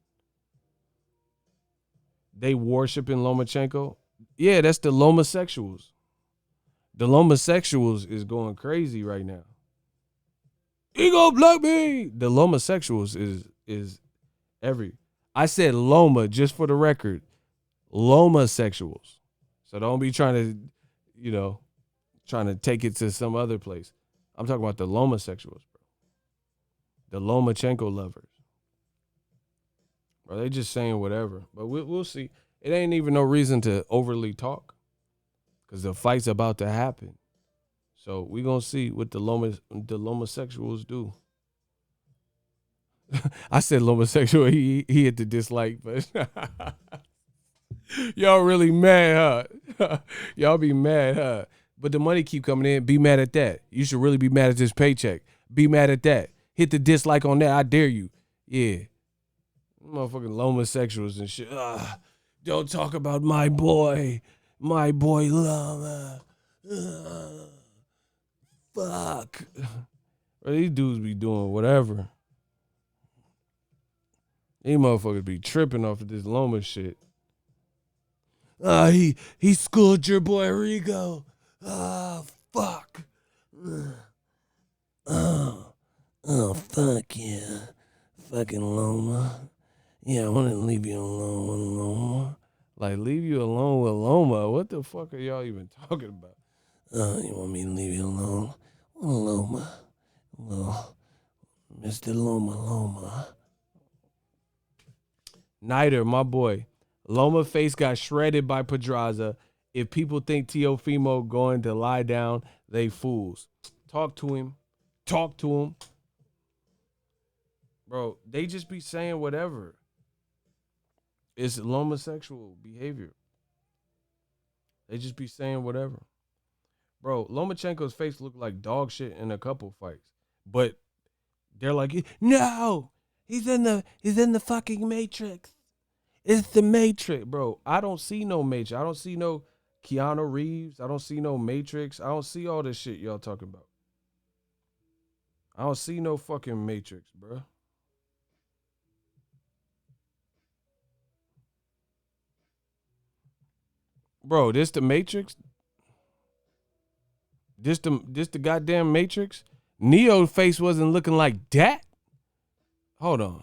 They worshiping Lomachenko. Yeah, that's the Lomosexuals. The Lomosexuals is going crazy right now. He gonna block me. The Lomosexuals is every. I said Loma just for the record. Lomosexuals. So don't be trying to take it to some other place. I'm talking about the Lomosexuals, bro. The Lomachenko lovers. Bro, they just saying whatever. But we'll see. It ain't even no reason to overly talk because the fight's about to happen. So we going to see what the Lomosexuals do. I said Lomosexual. He hit the dislike, but y'all really mad, huh? Y'all be mad, huh? But the money keep coming in. Be mad at that. You should really be mad at this paycheck. Be mad at that. Hit the dislike on that. I dare you. Yeah. Motherfucking Lomosexuals and shit. Don't talk about my boy. My boy Loma. Fuck. Bro, these dudes be doing whatever. These motherfuckers be tripping off of this Loma shit. He schooled your boy Rigo. Fuck. Oh, fuck yeah. Fucking Loma. Yeah, I want to leave you alone with Loma. Like, leave you alone with Loma? What the fuck are y'all even talking about? You want me to leave you alone with Loma? Well, Mr. Loma. Nider, my boy. Loma face got shredded by Pedraza. If people think Teofimo going to lie down, they fools. Talk to him. Bro, they just be saying whatever. It's Lomosexual behavior. They just be saying whatever. Bro, Lomachenko's face looked like dog shit in a couple fights. But they're like, no, he's in the fucking Matrix. It's the Matrix, bro. I don't see no Matrix. I don't see no Keanu Reeves. I don't see no Matrix. I don't see all this shit y'all talking about. I don't see no fucking Matrix, bro. Bro, this the Matrix? This the goddamn Matrix? Neo's face wasn't looking like that? Hold on.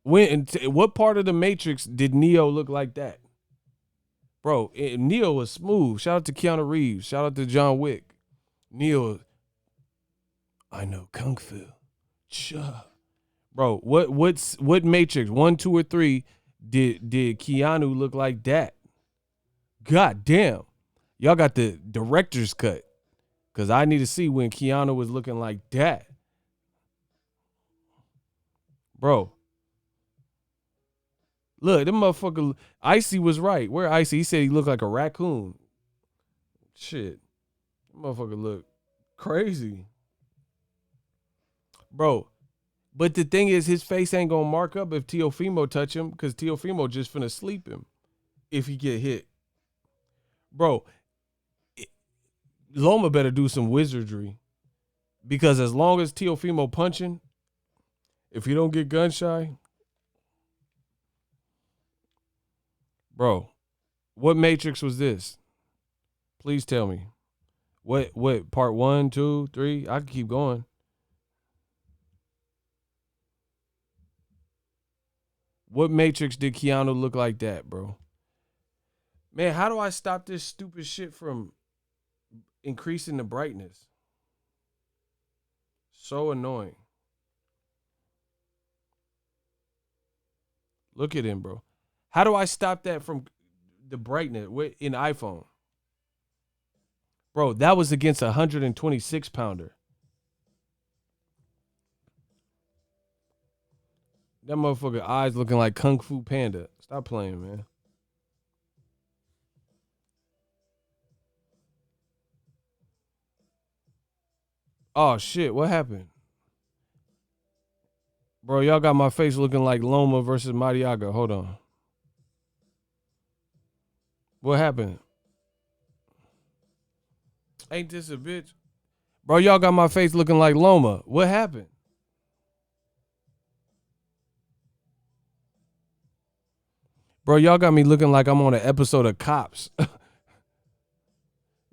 What part of the Matrix did Neo look like that? Bro, Neo was smooth. Shout out to Keanu Reeves. Shout out to John Wick. Neo, I know Kung Fu. Bro, what Matrix, 1, 2, or 3 did Keanu look like that? God damn. Y'all got the director's cut. Because I need to see when Keanu was looking like that. Bro. Look, them motherfucker Icy was right. Where Icy? He said he looked like a raccoon. Shit. That motherfucker look crazy. Bro. But the thing is, his face ain't gonna mark up if Teofimo touch him, because Teofimo just finna sleep him if he get hit. Bro, Loma better do some wizardry, because as long as Teofimo punching, if he don't get gun shy, bro, what Matrix was this? Please tell me. What part 1, 2, 3? I can keep going. What Matrix did Keanu look like that, bro? Man, how do I stop this stupid shit from increasing the brightness? So annoying. Look at him, bro. How do I stop that from the brightness in iPhone? Bro, that was against a 126 pounder. That motherfucker eyes looking like Kung Fu Panda. Stop playing, man. Oh shit, what happened? Bro, y'all got my face looking like Loma versus Mariaga. Hold on. What happened? Ain't this a bitch? Bro, y'all got my face looking like Loma. What happened? Bro, y'all got me looking like I'm on an episode of Cops.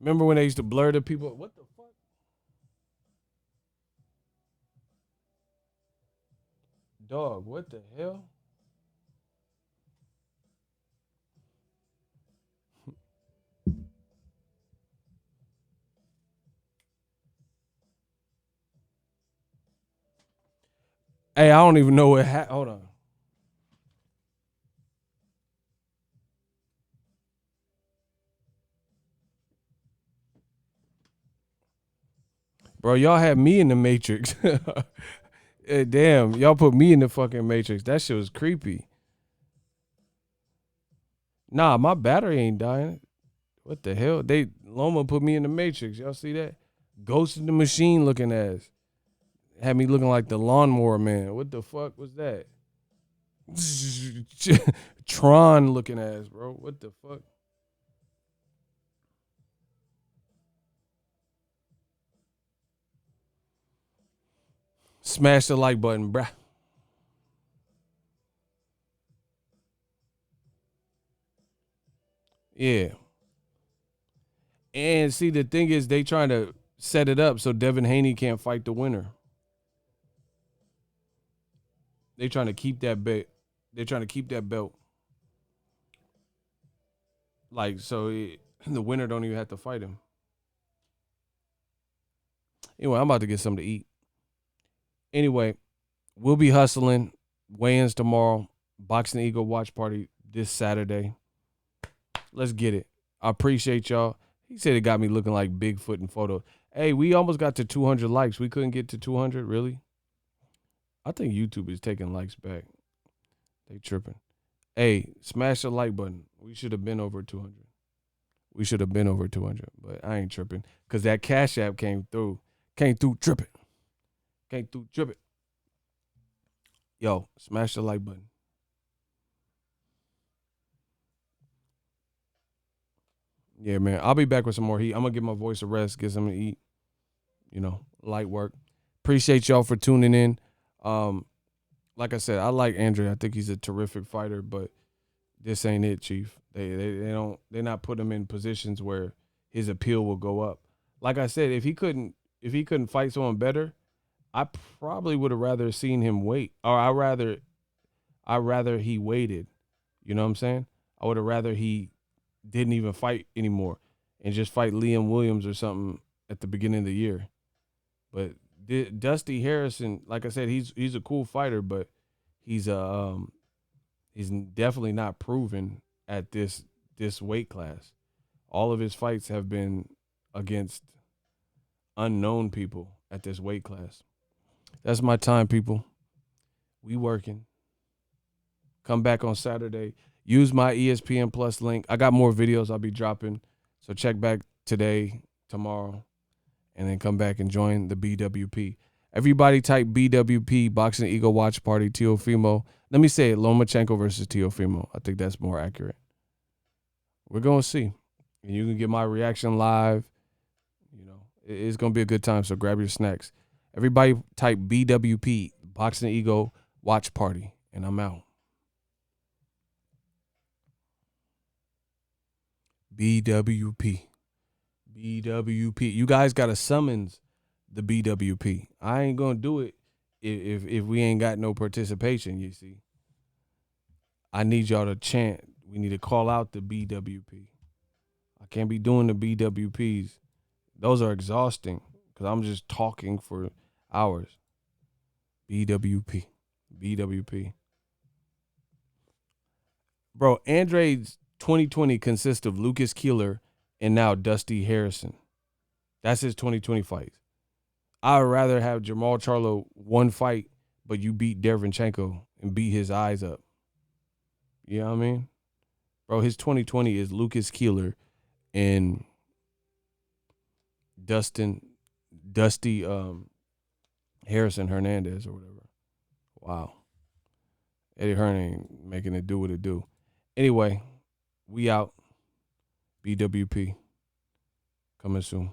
Remember when they used to blur the people? What the fuck? Dog, what the hell? Hey, I don't even know what happened. Hold on. Bro, y'all had me in the Matrix. Damn, y'all put me in the fucking Matrix. That shit was creepy. Nah, my battery ain't dying. What the hell? Loma put me in the Matrix. Y'all see that? Ghost in the Machine looking ass. Had me looking like the lawnmower man. What the fuck was that? Tron looking ass, bro. What the fuck? Smash the like button, bruh. Yeah. And see, the thing is, they trying to set it up so Devin Haney can't fight the winner. They trying to keep that bet. They're trying to keep that belt. Like, so the winner don't even have to fight him. Anyway, I'm about to get something to eat. Anyway, we'll be hustling. Weigh-ins tomorrow. Boxing Eagle watch party this Saturday. Let's get it. I appreciate y'all. He said it got me looking like Bigfoot in photo. Hey, we almost got to 200 likes. We couldn't get to 200, really? I think YouTube is taking likes back. They tripping. Hey, smash the like button. We should have been over 200. We should have been over 200, but I ain't tripping because that Cash App came through. Came through tripping. Came through tripping. Yo, smash the like button. Yeah, man. I'll be back with some more heat. I'm going to give my voice a rest, get something to eat. You know, light work. Appreciate y'all for tuning in. Like I said, I like Andrade. I think he's a terrific fighter, but this ain't it, Chief. They're not putting him in positions where his appeal will go up. Like I said, if he couldn't fight someone better, I probably would have rather seen him wait. Or I rather he waited. You know what I'm saying? I would have rather he didn't even fight anymore and just fight Liam Williams or something at the beginning of the year. But Dusty Harrison, like I said, he's a cool fighter, but he's definitely not proven at this weight class. All of his fights have been against unknown people at this weight class. That's my time, people. We working. Come back on Saturday. Use my ESPN Plus link. I got more videos I'll be dropping. So check back today, tomorrow, and then come back and join the BWP. Everybody type BWP, Boxing Eagle Watch Party, Teofimo. Let me say it, Lomachenko versus Teofimo. I think that's more accurate. We're going to see. And you can get my reaction live. You know, it's going to be a good time, so grab your snacks. Everybody type BWP, Boxing Eagle Watch Party, and I'm out. BWP. BWP. You guys got to summons the BWP. I ain't going to do it if we ain't got no participation, you see. I need y'all to chant. We need to call out the BWP. I can't be doing the BWPs. Those are exhausting because I'm just talking for hours. BWP. BWP. Bro, Andrade's 2020 consists of Lucas Keeler and now Dusty Harrison. That's his 2020 fights. I would rather have Jamal Charlo one fight, but you beat Derevchenko and beat his eyes up. You know what I mean? Bro, his 2020 is Lucas Keeler and Dusty Harrison Hernandez or whatever. Wow. Eddie Hearn ain't making it do what it do. Anyway, we out. BWP. Coming soon.